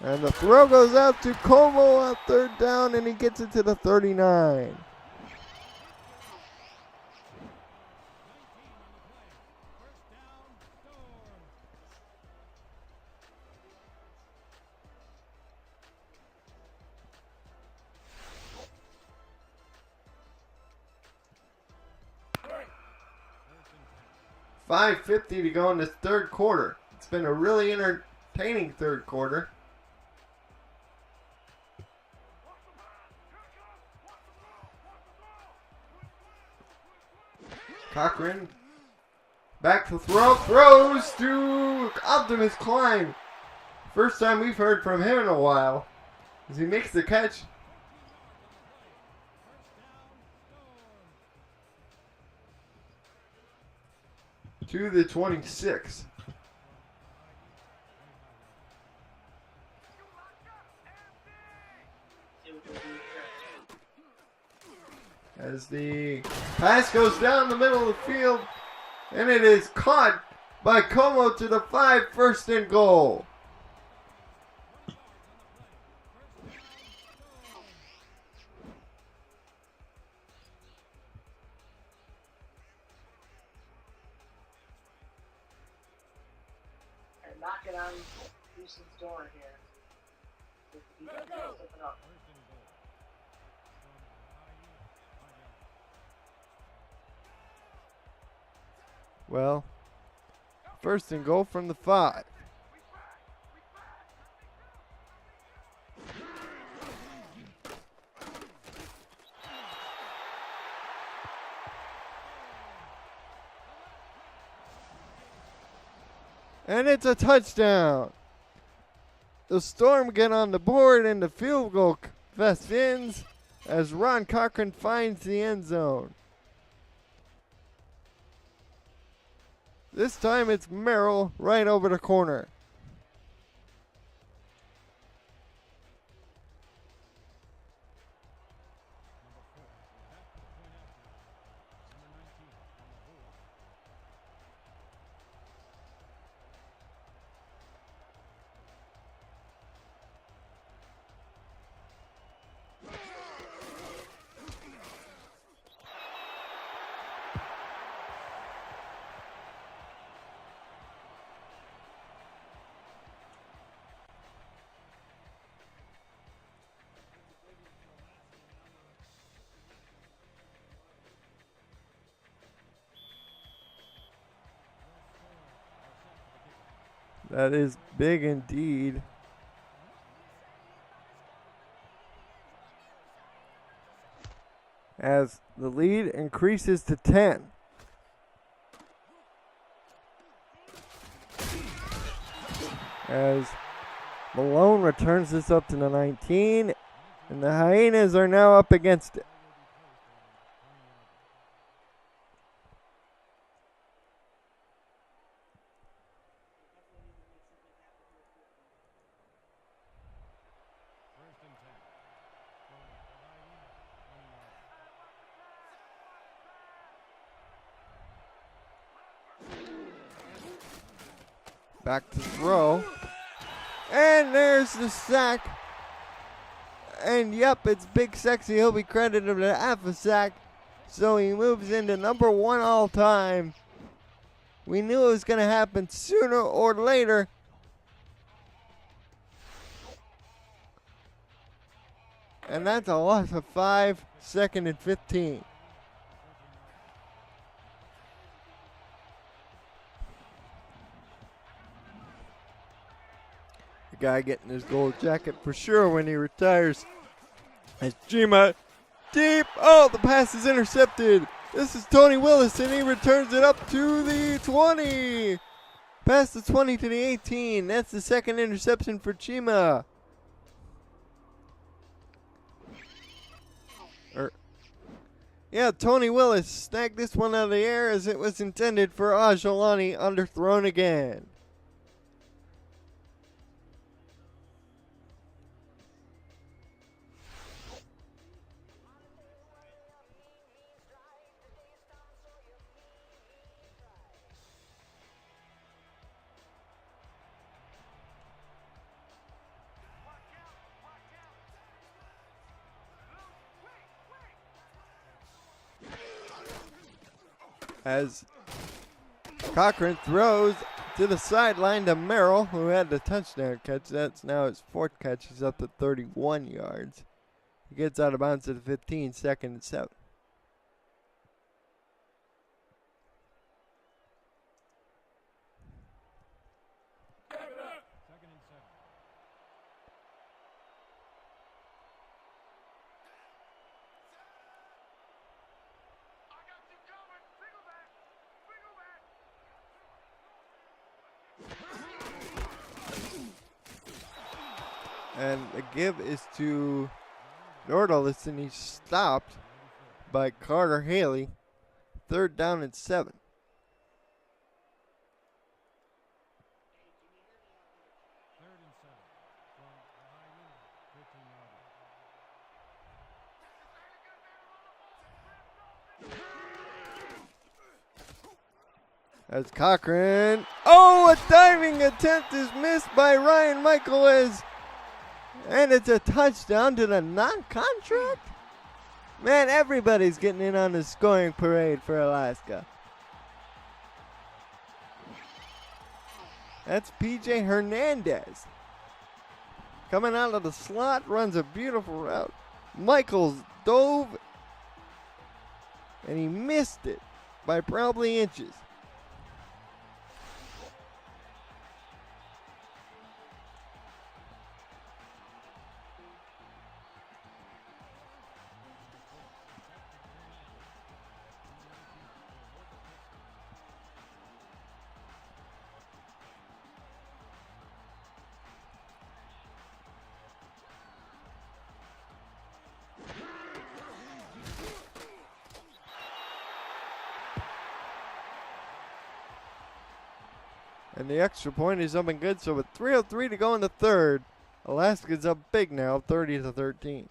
And the throw goes out to Como on 3rd down, and he gets it to the 39. .550 to go in this 3rd quarter. It's been a really entertaining 3rd quarter. Cochran Back to throw. Throws to Optimus Klein. First time we've heard from him in a while. As he makes the catch. To the 26. As the pass goes down the middle of the field, and it is caught by Como to the 5, first and goal. And knocking on Houston's door here. Open up. Well, first and goal from the 5. And it's a touchdown. The Storm get on the board and the field goal fest ends as Ron Cochran finds the end zone. This time it's Merrill right over the corner. That is big indeed. As the lead increases to 10. As Malone returns this up to the 19, and the Hyenas are now up against it. Back to throw. And there's the sack. And yep, it's Big Sexy. He'll be credited with half a sack. So he moves into number 1 all time. We knew it was going to happen sooner or later. And that's a loss of 5, 2nd and 15. Guy getting his gold jacket for sure when he retires. As Chima deep. Oh, the pass is intercepted. This is Tony Willis, and he returns it up to the 20. Past the 20 to the 18. That's the second interception for Chima. Yeah, Tony Willis snagged this one out of the air as it was intended for Ajolani, underthrown again. As Cochran throws to the sideline to Merrill, who had the touchdown catch. That's now his 4th catch. He's up to 31 yards. He gets out of bounds to the 15, 2nd and 7. And the give is to Nordales, and he's stopped by Carter Haley. 3rd down and 7. Third and 7 from the Hyena 15-yard line. That's Cochran. Oh, a diving attempt is missed by Ryan Michaelis. And it's a touchdown to the non-contract. Man, everybody's getting in on the scoring parade for Alaska. That's PJ Hernandez. Coming out of the slot, runs a beautiful route. Michaels dove, and he missed it by probably inches. And the extra point is up and good. So with 3:03 to go in the 3rd, Alaska's up big now, 30-13.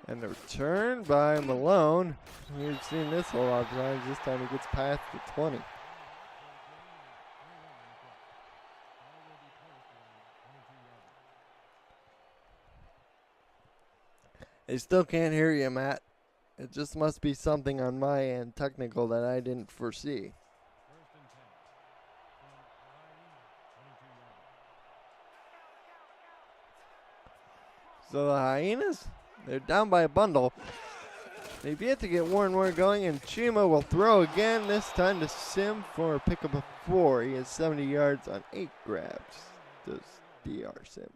And the return by Malone. We've seen this a lot of times. This time he gets past the 20. I still can't hear you, Matt. It just must be something on my end, technical, that I didn't foresee. First and 10 from the Hyena 22-yard line. So the Hyenas, they're down by a bundle. They've yet to get Warren going, and Chima will throw again, this time to Sim for a pickup of 4. He has 70 yards on 8 grabs. Does DR Sim.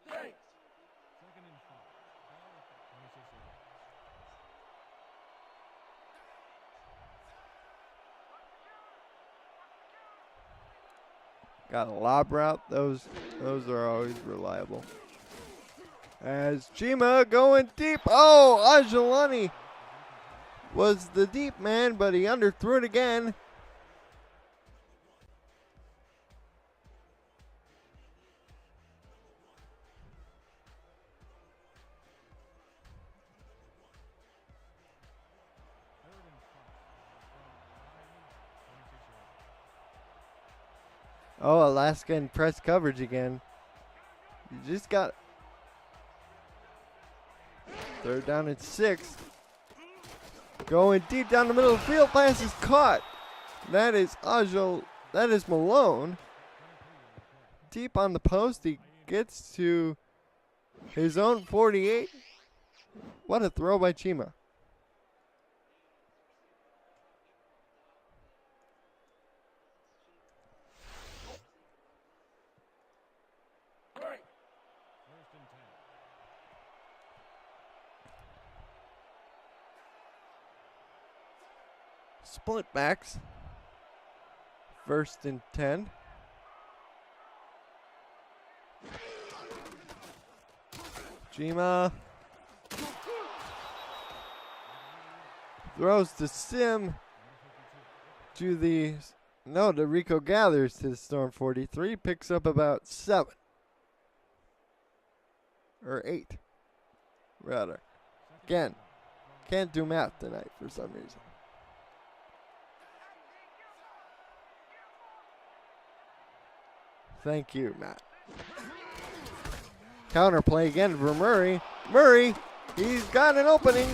Second and 5. Ball at the 26-yard line. Got a lob route. Those are always reliable. As Chima going deep. Oh, Ajalani was the deep man, but he underthrew it again. Third and 5 from the Hyena 26-yard line. Oh, Alaska in press coverage again. You just got 3rd down and 6. Going deep down the middle of the field. Pass is caught. That is Malone. Deep on the post. He gets to his own 48. What a throw by Chima. First and 10. Split backs. 1st and 10. Chima throws to Sim to Rico Gathers to the Storm 43. Picks up about 7. Or 8. Rather. Again, can't do math tonight for some reason. Thank you, Matt. Counter play again for Murray. Murray, he's got an opening.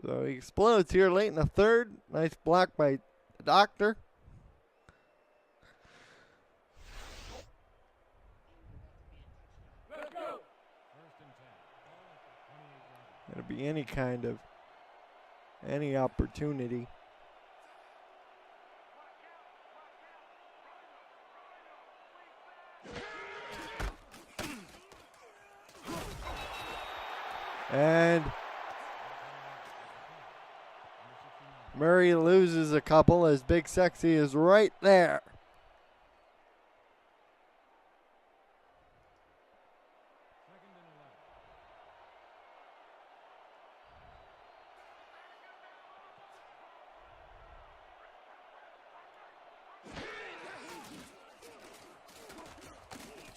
So he explodes here late in the third. Nice block by the doctor. Let's go. First and 10. Ball at the 28 yard line. It'll be any opportunity. And Murray loses a couple as Big Sexy is right there. Second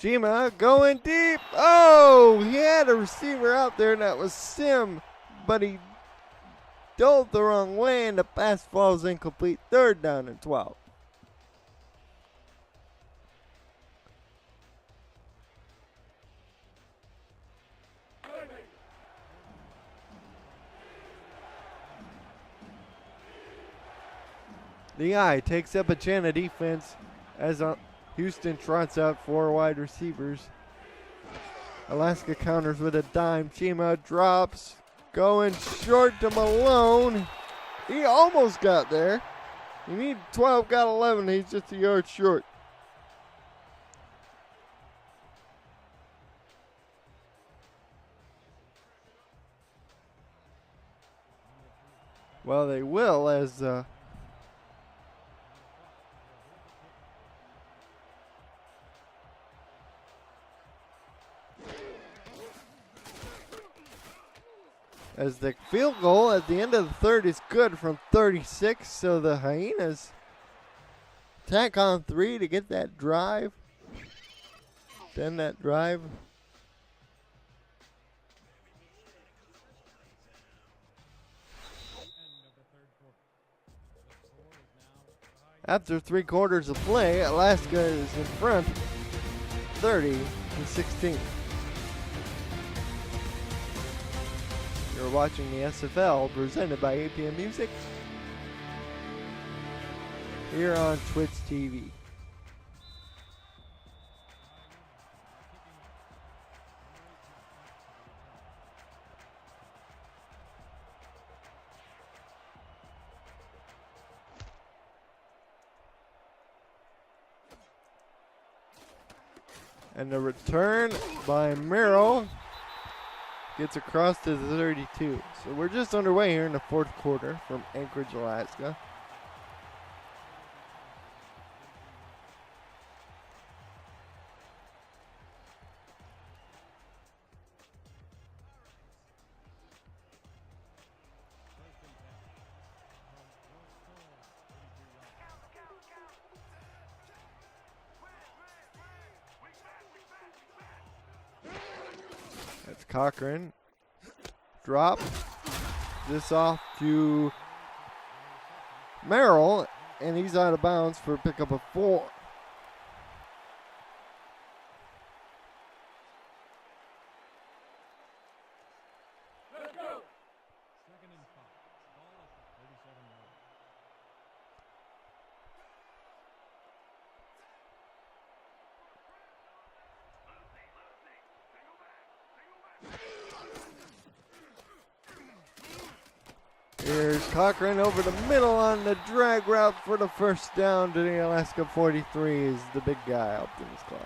and 11. Jima going deep. Oh, he had a receiver out there, and that was Sim, but he dove the wrong way, and the pass falls incomplete. Third down and 12. The eye takes up a chain of defense as Houston trots out 4 wide receivers. Alaska counters with a dime. Chima drops, going short to Malone. He almost got there. He needed 12, got 11. He's just a yard short. Well, they will as the field goal at the end of the third is good from 36, so the Hyenas tack on 3 to get that drive. Then that drive. After 3 quarters of play, Alaska is in front 30-16. You're watching the SFL presented by APM Music here on Twitch TV. And the return by Merrill gets across to the 32. So we're just underway here in the fourth quarter from Anchorage, Alaska. That's Cochran. Drop. This off to Merrill, and he's out of bounds for a pickup of 4. Let's go. Second and 5. Ball at the 37 yard line. Here's Cochran over the middle on the drag route for the first down to the Alaska 43 is the big guy, Optimus Clark.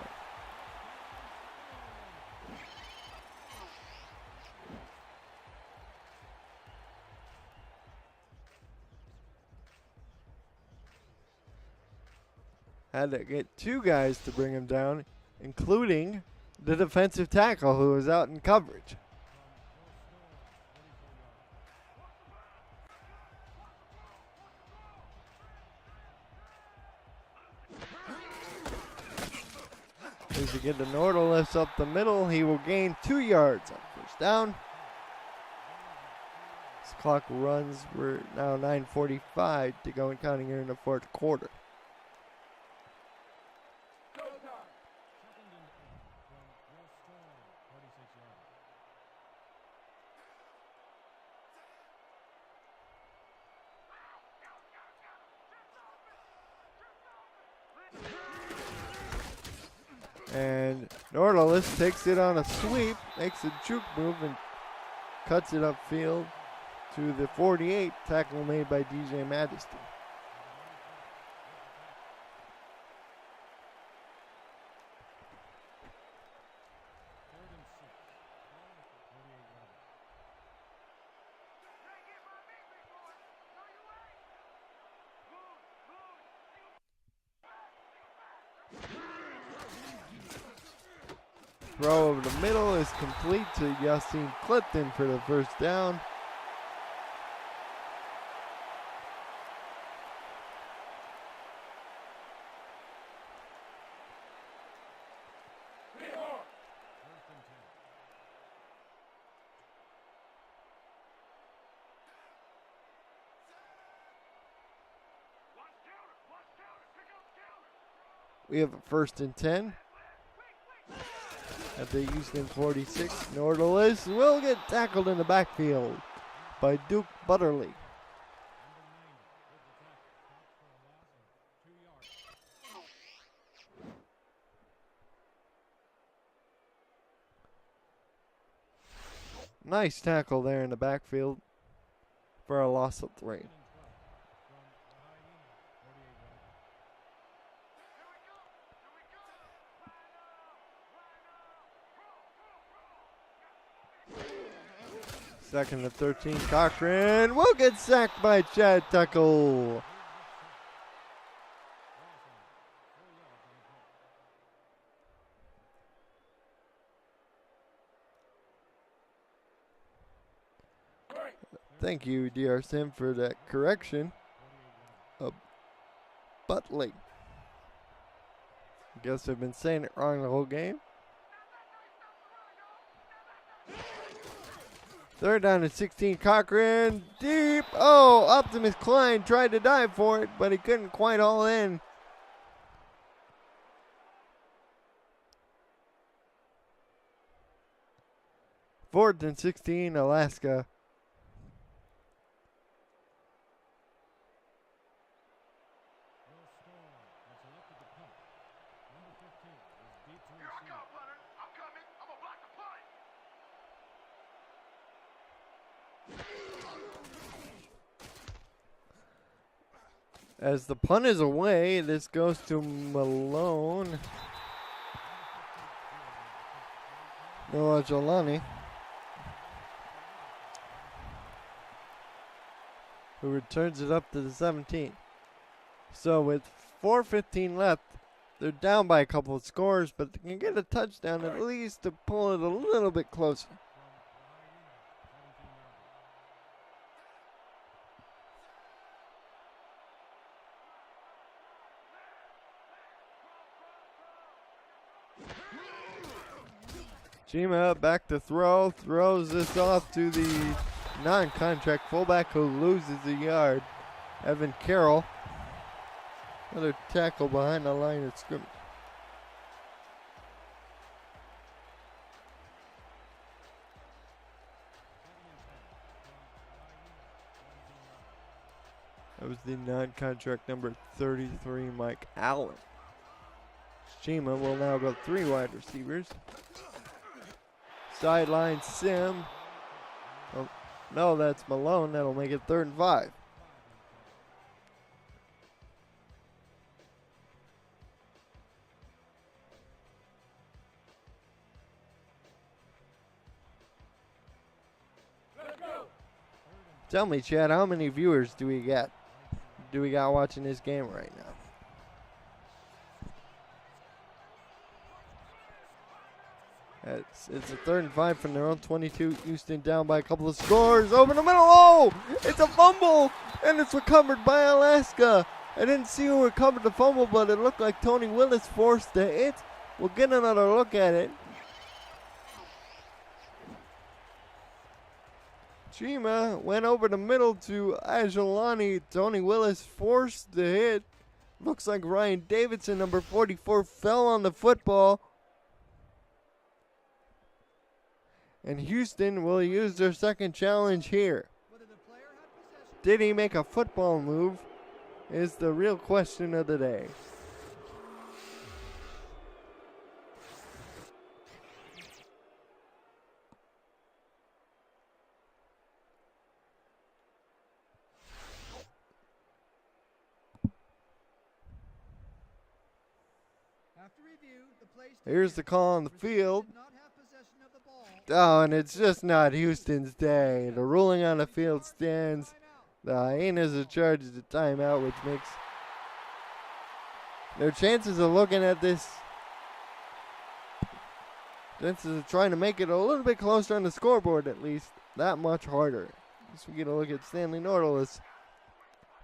Had to get 2 guys to bring him down, including the defensive tackle who was out in coverage. As again, the Nordal lifts up the middle, he will gain 2 yards on first down. This clock runs, we're now 9:45 to go and counting here in the fourth quarter. Second and 8 from your storm, 46 yard line. And Nordalis takes it on a sweep, makes a juke move, and cuts it upfield to the 48. Tackle made by DJ Majesty. Throw over the middle is complete to Yassine Clifton for the first down. We have a 1st and 10. At the Houston 46, Nordalis will get tackled in the backfield by Duke Butterly. Nice tackle there in the backfield for a loss of 3. Second and 13, Cochran will get sacked by Chad Tuckle. Thank you, DR Sim, for that correction. Butley. Guess I've been saying it wrong the whole game. 3rd down and 16, Cochran, deep. Oh, Optimus Klein tried to dive for it, but he couldn't quite haul in. Fourth and 16, Alaska. As the punt is away, this goes to Malone. Noah Jolani, who returns it up to the 17. So with 4:15 left, they're down by a couple of scores, but they can get a touchdown at least to pull it a little bit closer. Chima back to throw, throws this off to the non-contract fullback who loses a yard. Evan Carroll. Another tackle behind the line of scrimmage. That was the non-contract number 33, Mike Allen. Chima will now go 3 wide receivers. Sideline Sim. Oh, no, that's Malone. That'll make it 3rd and 5. Tell me, Chad, how many viewers do we got? Do we got watching this game right now? It's a 3rd and 5 from their own 22. Houston down by a couple of scores. Over the middle. Oh, it's a fumble, and it's recovered by Alaska. I didn't see who recovered the fumble, but it looked like Tony Willis forced the hit. We'll get another look at it. Chima went over the middle to Ajelani. Tony Willis forced the hit. Looks like Ryan Davidson, number 44, fell on the football. And Houston will use their second challenge here. Did he make a football move? Is the real question of the day. After review, the play Here's the call on the field. did not have possession of the ball. Oh, and it's just not Houston's day. The ruling on the field stands. The Hyenas are charged a timeout, which makes their chances of looking at this, chances of trying to make it a little bit closer on the scoreboard at least, that much harder. So we get a look at Stanley Nautilus,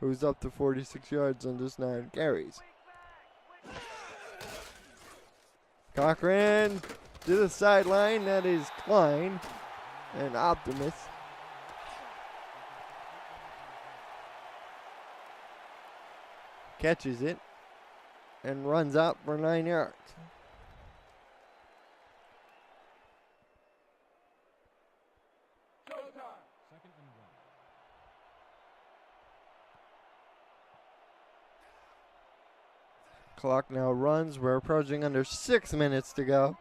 who's up to 46 yards on just 9 carries. Cochran to the sideline. That is Klein and Optimus. Catches it and runs out for 9 yards. Second and 1. Clock now runs. We're approaching under 6 minutes to go.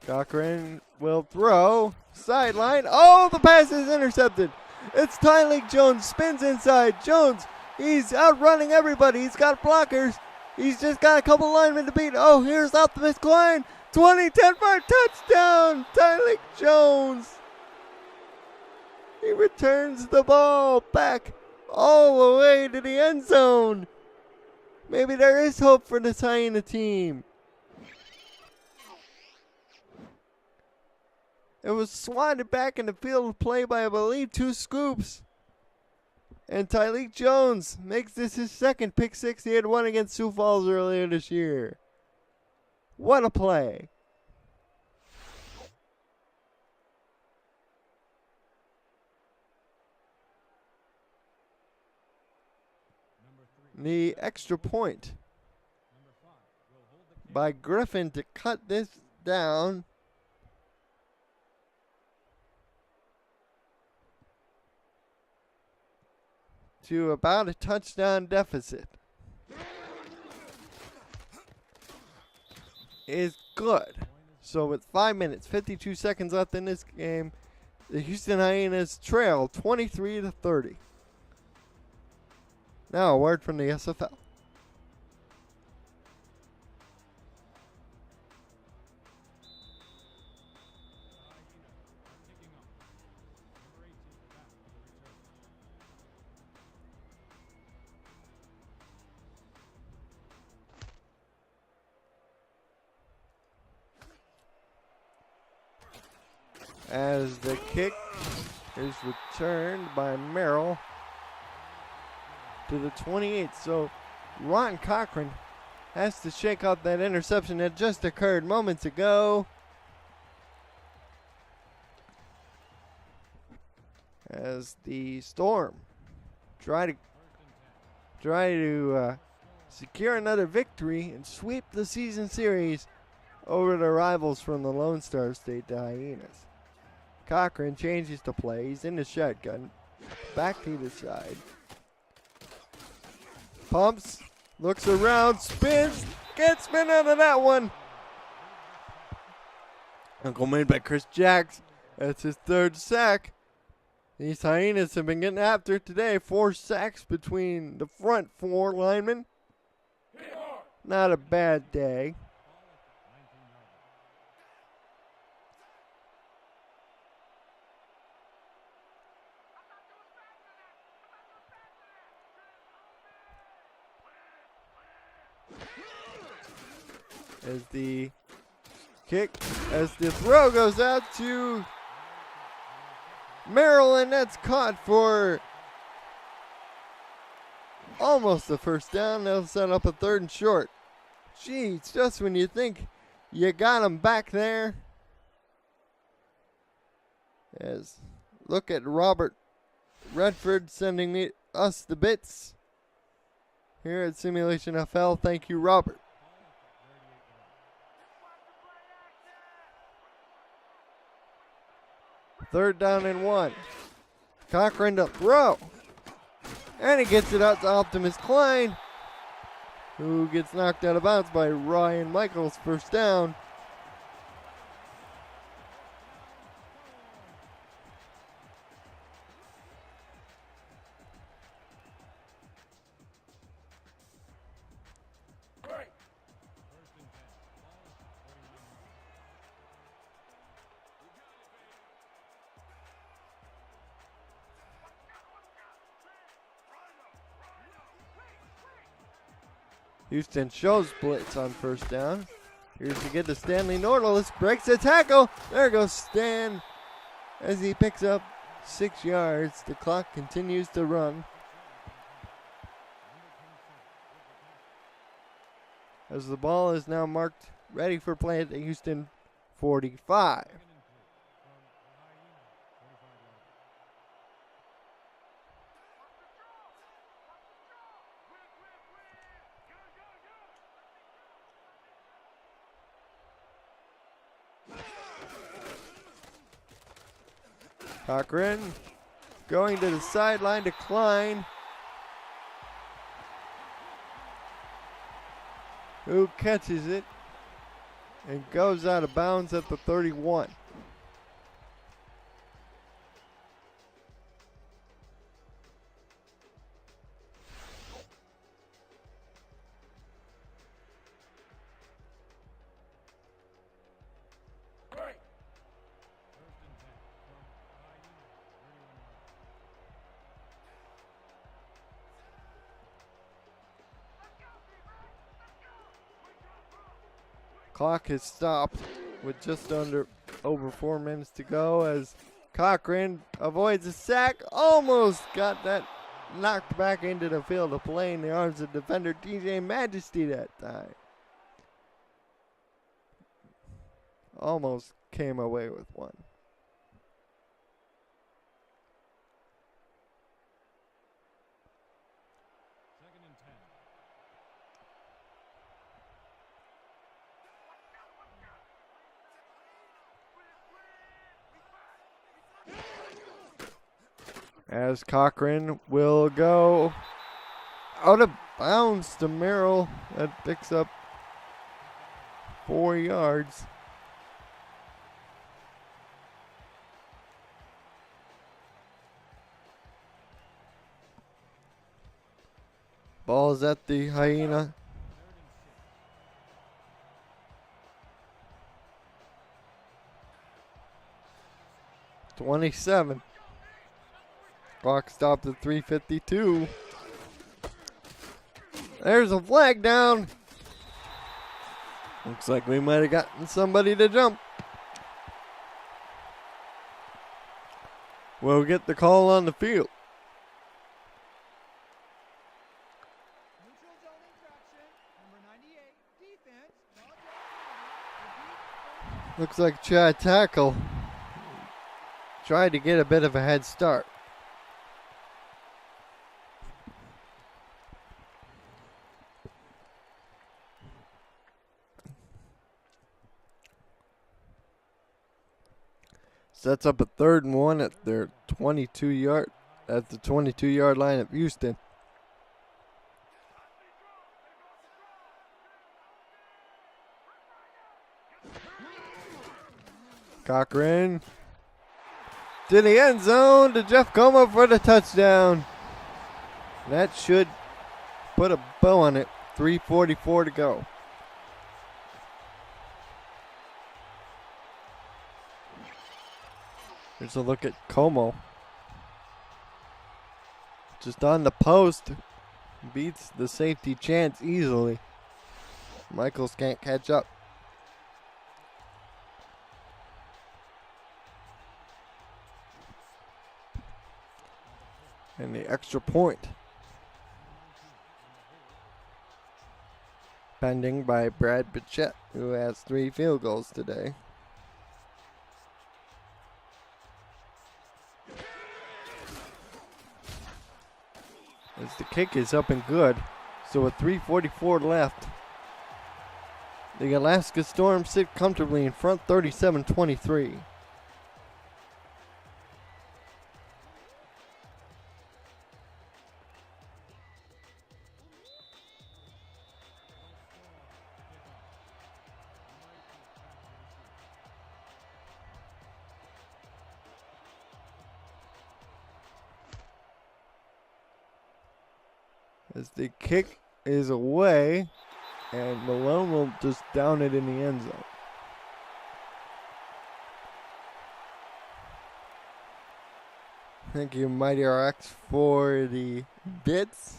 Cochran will throw. Sideline. Oh, the pass is intercepted. It's Tyleek Jones. Spins inside. Jones, he's outrunning everybody. He's got blockers. He's just got a couple linemen to beat. Oh, here's Optimus Klein. 20, 10 for a touchdown. Tyleek Jones. He returns the ball back all the way to the end zone. Maybe there is hope for the Hyena team. It was swatted back in the field of play by, I believe, 2 scoops. And Tyleek Jones makes this his second pick six. He had one against Sioux Falls earlier this year. What a play. The extra point by Griffin to cut this down. To about a touchdown deficit is good. So with 5 minutes, 52 seconds left in this game, the Houston Hyenas trail 23-30. Now a word from the SFL. As the kick is returned by Merrill to the 28. So Ron Cochran has to shake out that interception that just occurred moments ago. As the Storm try to secure another victory and sweep the season series over the rivals from the Lone Star State, the Hyenas. Cochran changes the play. He's in the shotgun. Back to the side. Pumps. Looks around. Spins. Gets spin out of that one. Uncle made by Chris Jacks. That's his third sack. These Hyenas have been getting after it today. 4 sacks between the front 4 linemen. Not a bad day. As the kick, as the throw goes out to Maryland, that's caught for almost the first down. They'll set up a 3rd and short. Jeez, just when you think you got them back there. As look at Robert Redford sending us the bits here at Simulation FL. Thank you, Robert. Third down and 1. Cochran to throw. And he gets it out to Optimus Klein, who gets knocked out of bounds by Ryan Michaels. First down. Houston shows blitz on first down. Here's to get to Stanley Nordalis. Breaks the tackle. There goes Stan as he picks up 6 yards. The clock continues to run. As the ball is now marked ready for play at the Houston 45. Cochran going to the sideline to Klein, who catches it and goes out of bounds at the 31. Clock has stopped with just over 4 minutes to go as Cochran avoids a sack. Almost got that knocked back into the field of play in the arms of defender DJ Majesty that time. Almost came away with one. As Cochran will go out of bounds to Merrill. That picks up 4 yards. Ball is at the Hyena. .27. Clock stopped at 3:52. There's a flag down. Looks like we might have gotten somebody to jump. We'll get the call on the field. Neutral zone infraction. Number 98, defense. Looks like Chad Tackle tried to get a bit of a head start. Sets up a 3rd and 1 at their 22-yard line of Houston. Cochran to the end zone to Jeff Como for the touchdown. That should put a bow on it. 3:44 to go. Here's a look at Como. Just on the post. Beats the safety chance easily. Michaels can't catch up. And the extra point. Pending by Brad Bichette, who has 3 field goals today. As the kick is up and good. So with 3:44 left, the Alaska Storm sit comfortably in front 37-23. As the kick is away, and Malone will just down it in the end zone. Thank you, Mighty RX, for the bits.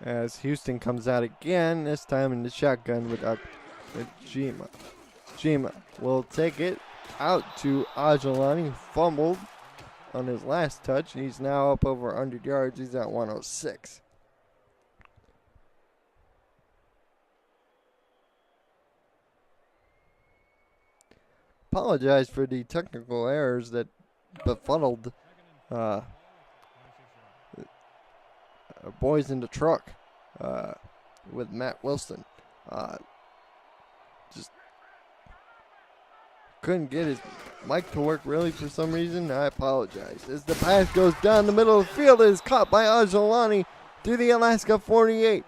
As Houston comes out again, this time in the shotgun with Jima. Jima will take it out to Ajalani, who fumbled on his last touch. He's now up over 100 yards. He's at 106. Apologize for the technical errors that befuddled boys in the truck with Matt Wilson. Just couldn't get his mic to work really for some reason. I apologize. As the pass goes down the middle of the field, it is caught by Ajalani to the Alaska 48.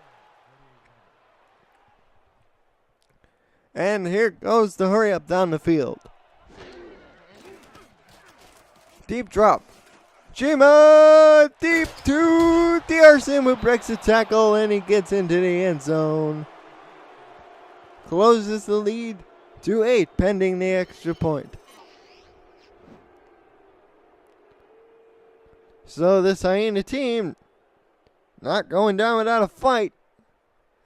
And here goes the hurry up down the field. Deep drop. Jima deep to Dierson, who breaks the tackle and he gets into the end zone. Closes the lead to 8 pending the extra point. So this Hyena team not going down without a fight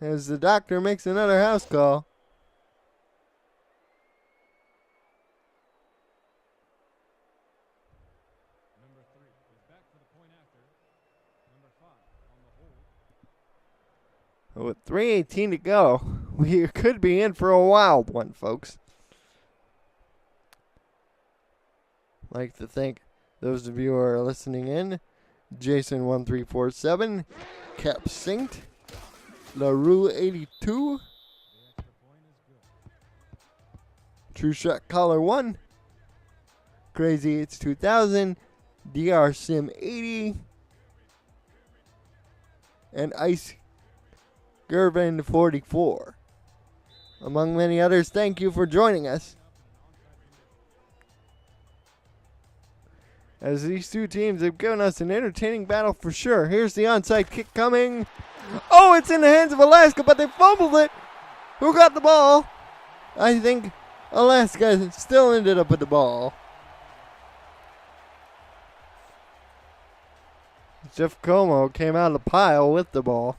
as the doctor makes another house call. With 3:18 to go, we could be in for a wild one, folks. I'd like to thank those of you who are listening in. Jason1347, Cap Synced, LaRue 82, True Shot Collar 1, Crazy It's 2000, DR Sim 80, and Ice Gervin 44. Among many others, thank you for joining us. As these two teams have given us an entertaining battle for sure. Here's the onside kick coming. Oh, it's in the hands of Alaska, but they fumbled it. Who got the ball? I think Alaska still ended up with the ball. Jeff Como came out of the pile with the ball.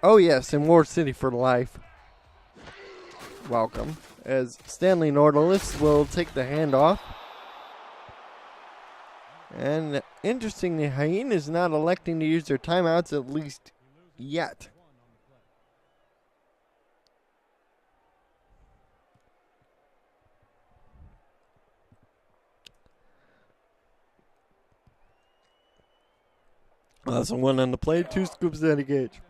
Oh yes, in War City for life. Welcome. As Stanley Nordalis will take the handoff. And interestingly, Hyena's not electing to use their timeouts, at least yet. That's a one on the play, 2 scoops at a gauge.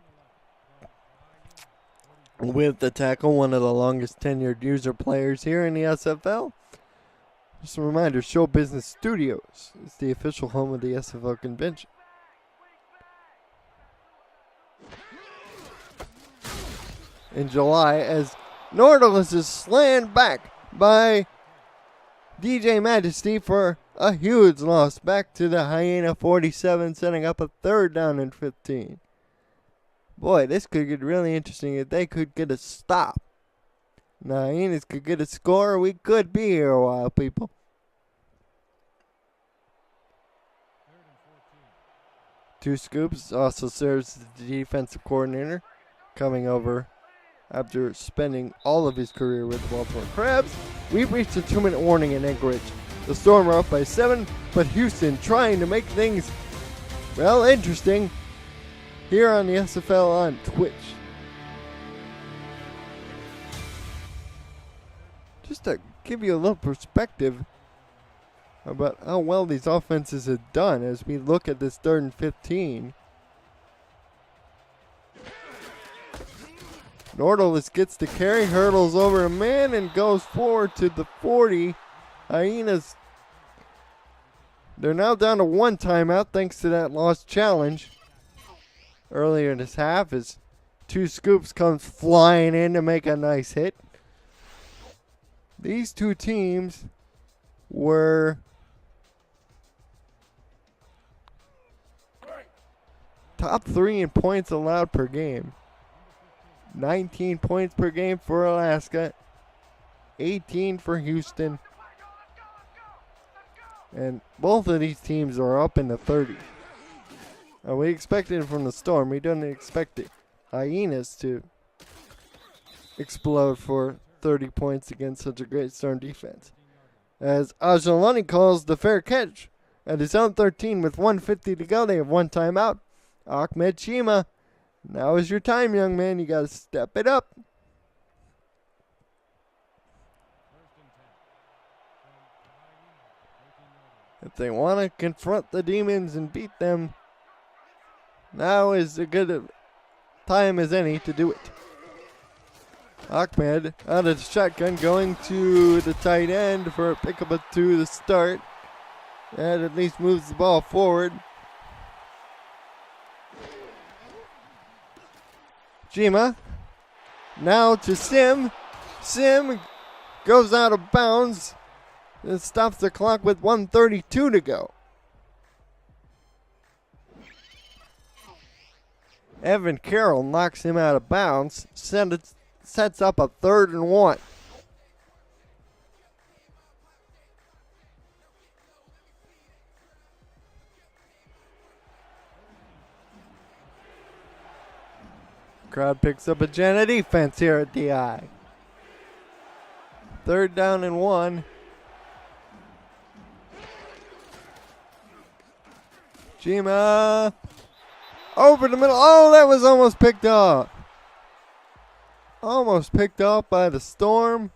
With the tackle, one of the longest tenured user players here in the SFL. Just a reminder, Show Business Studios is the official home of the SFL convention. In July, as Nordalis is slammed back by DJ Majesty for a huge loss back to the Hyena 47, setting up a 3rd down and 15. Boy, this could get really interesting if they could get a stop. Now, Hyenas could get a score. We could be here a while, people. Two Scoops also serves as the defensive coordinator, coming over after spending all of his career with the Baltimore Crabs. We've reached a 2-minute warning in Anchorage. The Storm are up by 7, but Houston trying to make things, well, interesting here on the SFL on Twitch. Just to give you a little perspective about how well these offenses have done as we look at this 3rd and 15. Nordalis gets the carry, hurdles over a man, and goes forward to the 40. Hyenas, they're now down to 1 timeout thanks to that lost challenge earlier in this half as 2 Scoops comes flying in to make a nice hit. These two teams were top 3 in points allowed per game. 19 points per game for Alaska, 18 for Houston. And both of these teams are up in the 30s. We expected it from the Storm. We didn't expect the Hyenas to explode for 30 points against such a great Storm defense. As Ajalani calls the fair catch at his own 13 with 1:50 to go. They have one timeout. Ahmed Chima, now is your time, young man. You got to step it up. If they want to confront the Demons and beat them, now is as good a time as any to do it. Ahmed out of the shotgun going to the tight end for a pickup to the start. That at least moves the ball forward. Jima now to Sim. Sim goes out of bounds. It stops the clock with 1:32 to go. Evan Carroll knocks him out of bounds. Sets up a 3rd and 1. Crowd picks up a gen of defense here at DI. 3rd down and 1. Jima over the middle. Oh, that was almost picked up. Almost picked up by the Storm.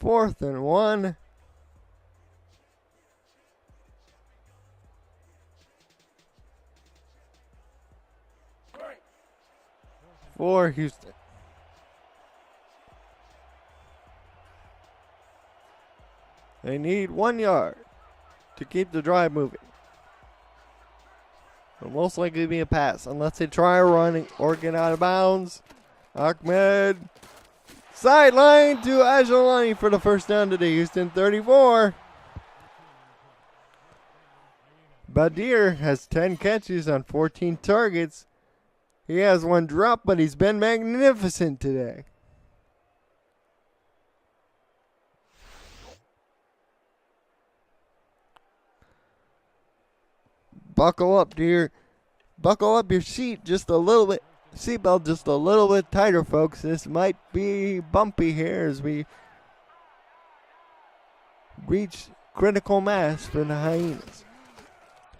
4th and 1. For Houston. They need 1 yard to keep the drive moving. It'll most likely be a pass unless they try a run or get out of bounds. Ahmed sideline to Ajalani for the first down to the Houston 34. Badir has 10 catches on 14 targets. He has 1 drop, but he's been magnificent today. Buckle up, dear. Buckle up your seat just a little bit. Seatbelt just a little bit tighter, folks. This might be bumpy here as we reach critical mass for the Hyenas.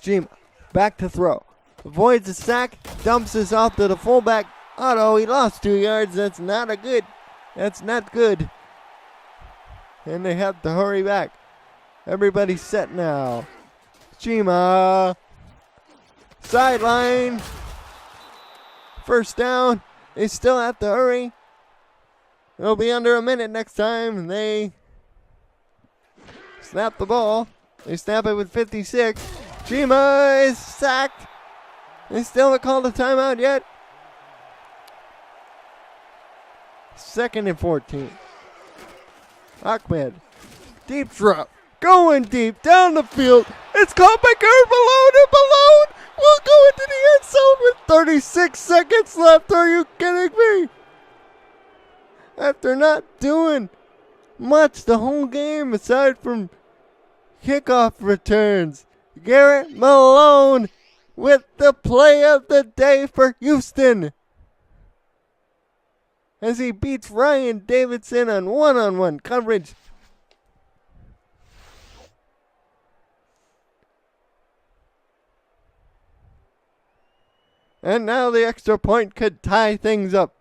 Jima back to throw. Avoids the sack. Dumps this off to the fullback. Otto, he lost 2 yards. That's not good. And they have to hurry back. Everybody's set now. Jima. Sideline. First down. They still have to hurry. It'll be under a minute next time. They snap the ball. They snap it with 56. Jima is sacked. They still haven't called a timeout yet. 2nd and 14. Ahmed. Deep drop. Going deep down the field. It's caught by Kurt Malone, and Malone will go into the end zone with 36 seconds left. Are you kidding me? After not doing much the whole game aside from kickoff returns, Garrett Malone with the play of the day for Houston as he beats Ryan Davidson on one-on-one coverage. And now the extra point could tie things up.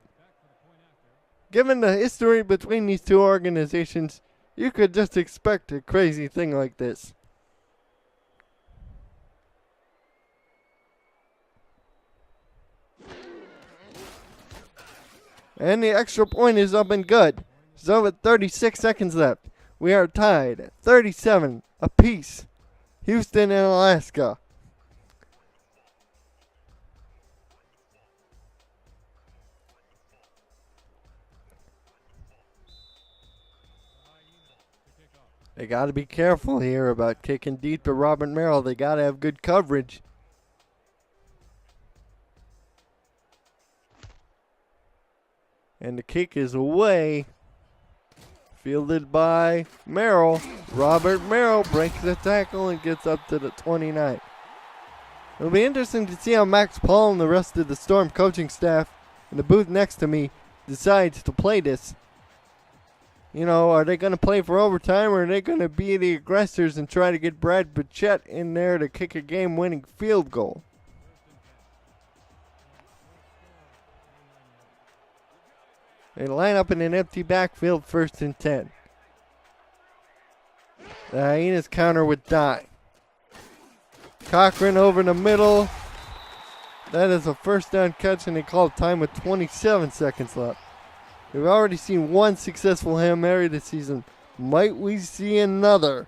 Given the history between these two organizations, you could just expect a crazy thing like this. And the extra point is up and good. So with 36 seconds left, we are tied at 37 apiece. Houston and Alaska. They got to be careful here about kicking deep to Robert Merrill. They got to have good coverage. And the kick is away. Fielded by Merrill. Robert Merrill breaks the tackle and gets up to the 29. It'll be interesting to see how Max Paul and the rest of the Storm coaching staff in the booth next to me decides to play this. You know, are they going to play for overtime, or are they going to be the aggressors and try to get Brad Bichette in there to kick a game-winning field goal? They line up in an empty backfield, 1st and 10. The Hyenas counter with dime. Cochran over the middle. That is a first down catch, and they call time with 27 seconds left. We've already seen one successful Hail Mary this season. Might we see another?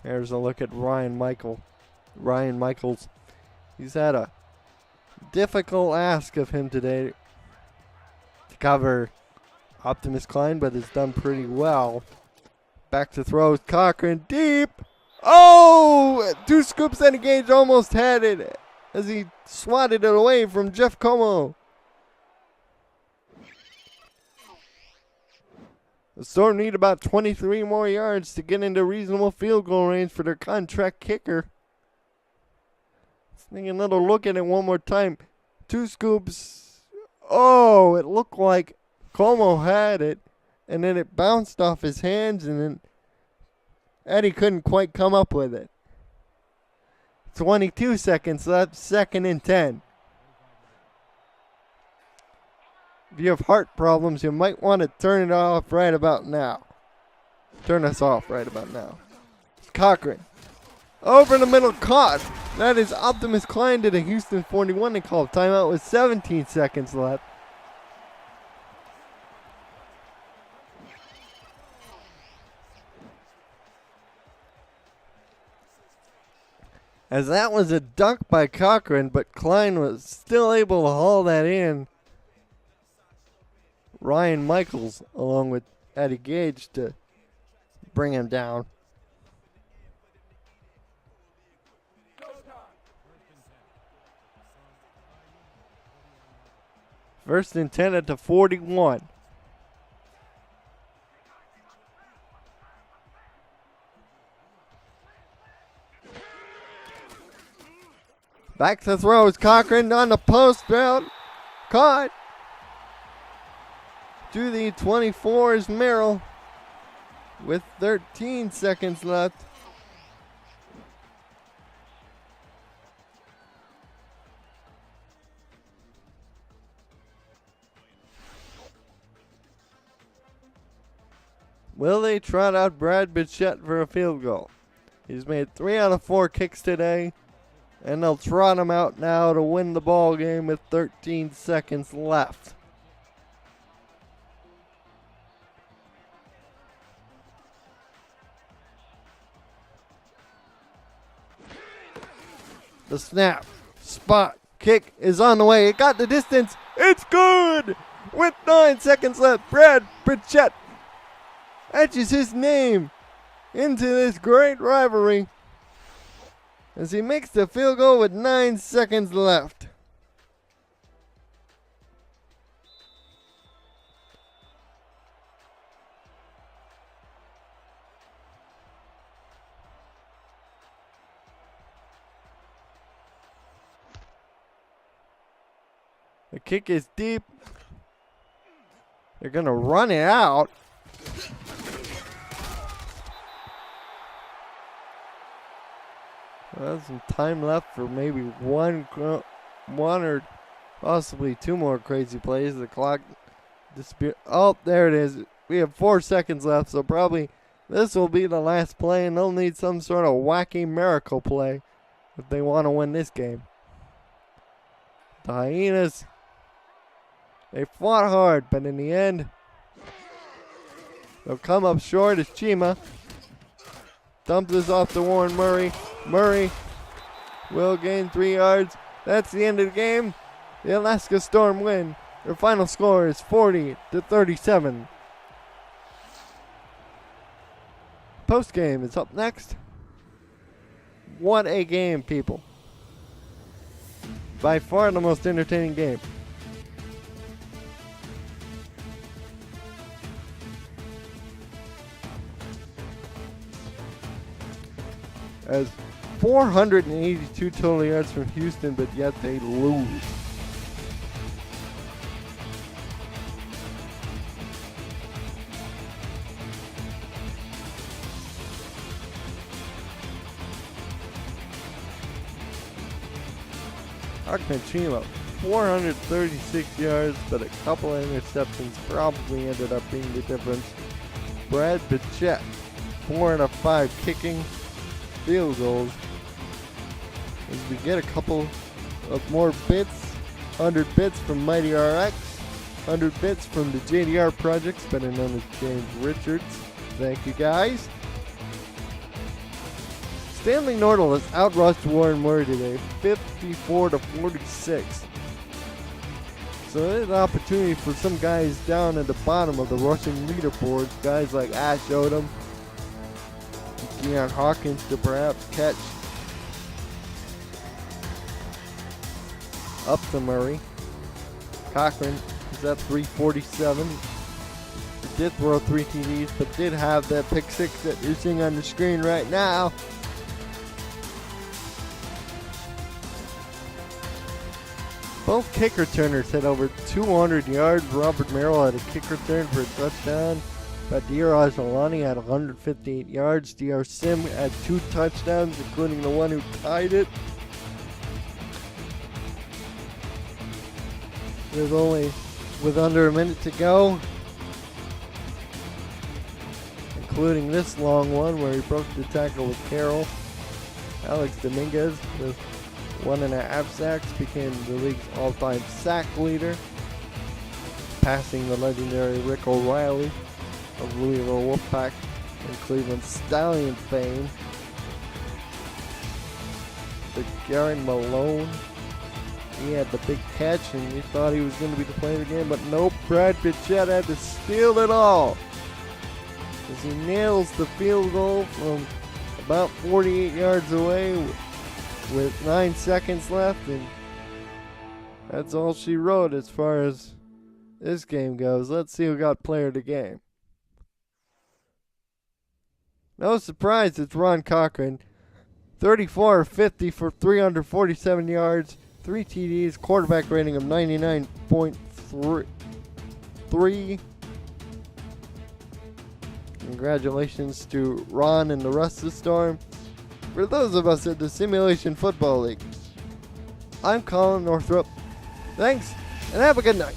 There's a look at Ryan Michaels. He's had a difficult ask of him today to cover Optimus Klein, but has done pretty well. Back to throw, Cochran deep. Oh! 2 scoops and a Gage almost had it as he swatted it away from Jeff Como. The Storm need about 23 more yards to get into reasonable field goal range for their contract kicker. Let's take another look at it one more time. 2 scoops. Oh, it looked like Como had it, and then it bounced off his hands, and then Eddie couldn't quite come up with it. 22 seconds left, 2nd and 10. If you have heart problems, you might want to turn it off right about now. Turn us off right about now. Cochran. Over the middle, caught. That is Optimus Klein to the Houston 41. They call timeout with 17 seconds left. As that was a dunk by Cochran, but Klein was still able to haul that in. Ryan Michaels, along with Eddie Gage, to bring him down. First and 10 at the 41. Back to throw is Cochran on the post route. Caught. To the 24 is Merrill with 13 seconds left. Will they trot out Brad Bichette for a field goal? He's made 3 out of 4 kicks today, and they'll trot him out now to win the ball game with 13 seconds left. The snap, spot, kick is on the way. It got the distance. It's good! With 9 seconds left, Brad Bichette etches his name into this great rivalry as he makes the field goal with 9 seconds left. The kick is deep. They're going to run it out. There's some time left for maybe one or possibly 2 more crazy plays. The clock dispute. Oh, there it is. We have 4 seconds left, so probably this will be the last play, and they'll need some sort of wacky miracle play if they want to win this game. The Hyenas, they fought hard, but in the end, they'll come up short as Chima dumps this off to Warren Murray. Murray will gain 3 yards. That's the end of the game. The Alaska Storm win. Their final score is 40-37. post game is up next. What a game, people. By far the most entertaining game. As 482 total yards from Houston, but yet they lose. Chima, 436 yards, but a couple of interceptions probably ended up being the difference. Brad Bichette, 4 out of 5 kicking field goals. As we get a couple of more bits, 100 bits from Mighty RX, 100 bits from the JDR Projects, better known as James Richards. Thank you guys. Stanley Nordell has outrushed Warren Murray today, 54-46. So there's an opportunity for some guys down at the bottom of the rushing leaderboards, guys like Ash Odom, Deion Hawkins to perhaps catch up to Murray. Cochran is at 347. He did throw 3 TDs, but did have that pick 6 that you're seeing on the screen right now. Both kick returners had over 200 yards. Robert Merrill had a kick return for a touchdown. Badir Ajalani had 158 yards. DR Sim had 2 touchdowns, including the one who tied it. With under a minute to go, including this long one where he broke the tackle with Carroll. Alex Dominguez with 1.5 sacks became the league's all-time sack leader, passing the legendary Rick O'Reilly of Louisville Wolfpack and Cleveland Stallion fame. The Gary Malone, he had the big catch and you thought he was going to be the player of the game, but nope, Brad Bichette had to steal it all as he nails the field goal from about 48 yards away with 9 seconds left, and that's all she wrote as far as this game goes. Let's see who got player of the game. No surprise, it's Ron Cochran. 34 of 50 for 347 yards, 3 TDs, quarterback rating of 99.3. Congratulations to Ron and the rest of the Storm. For those of us at the Simulation Football League, I'm Colin Northrup. Thanks, and have a good night.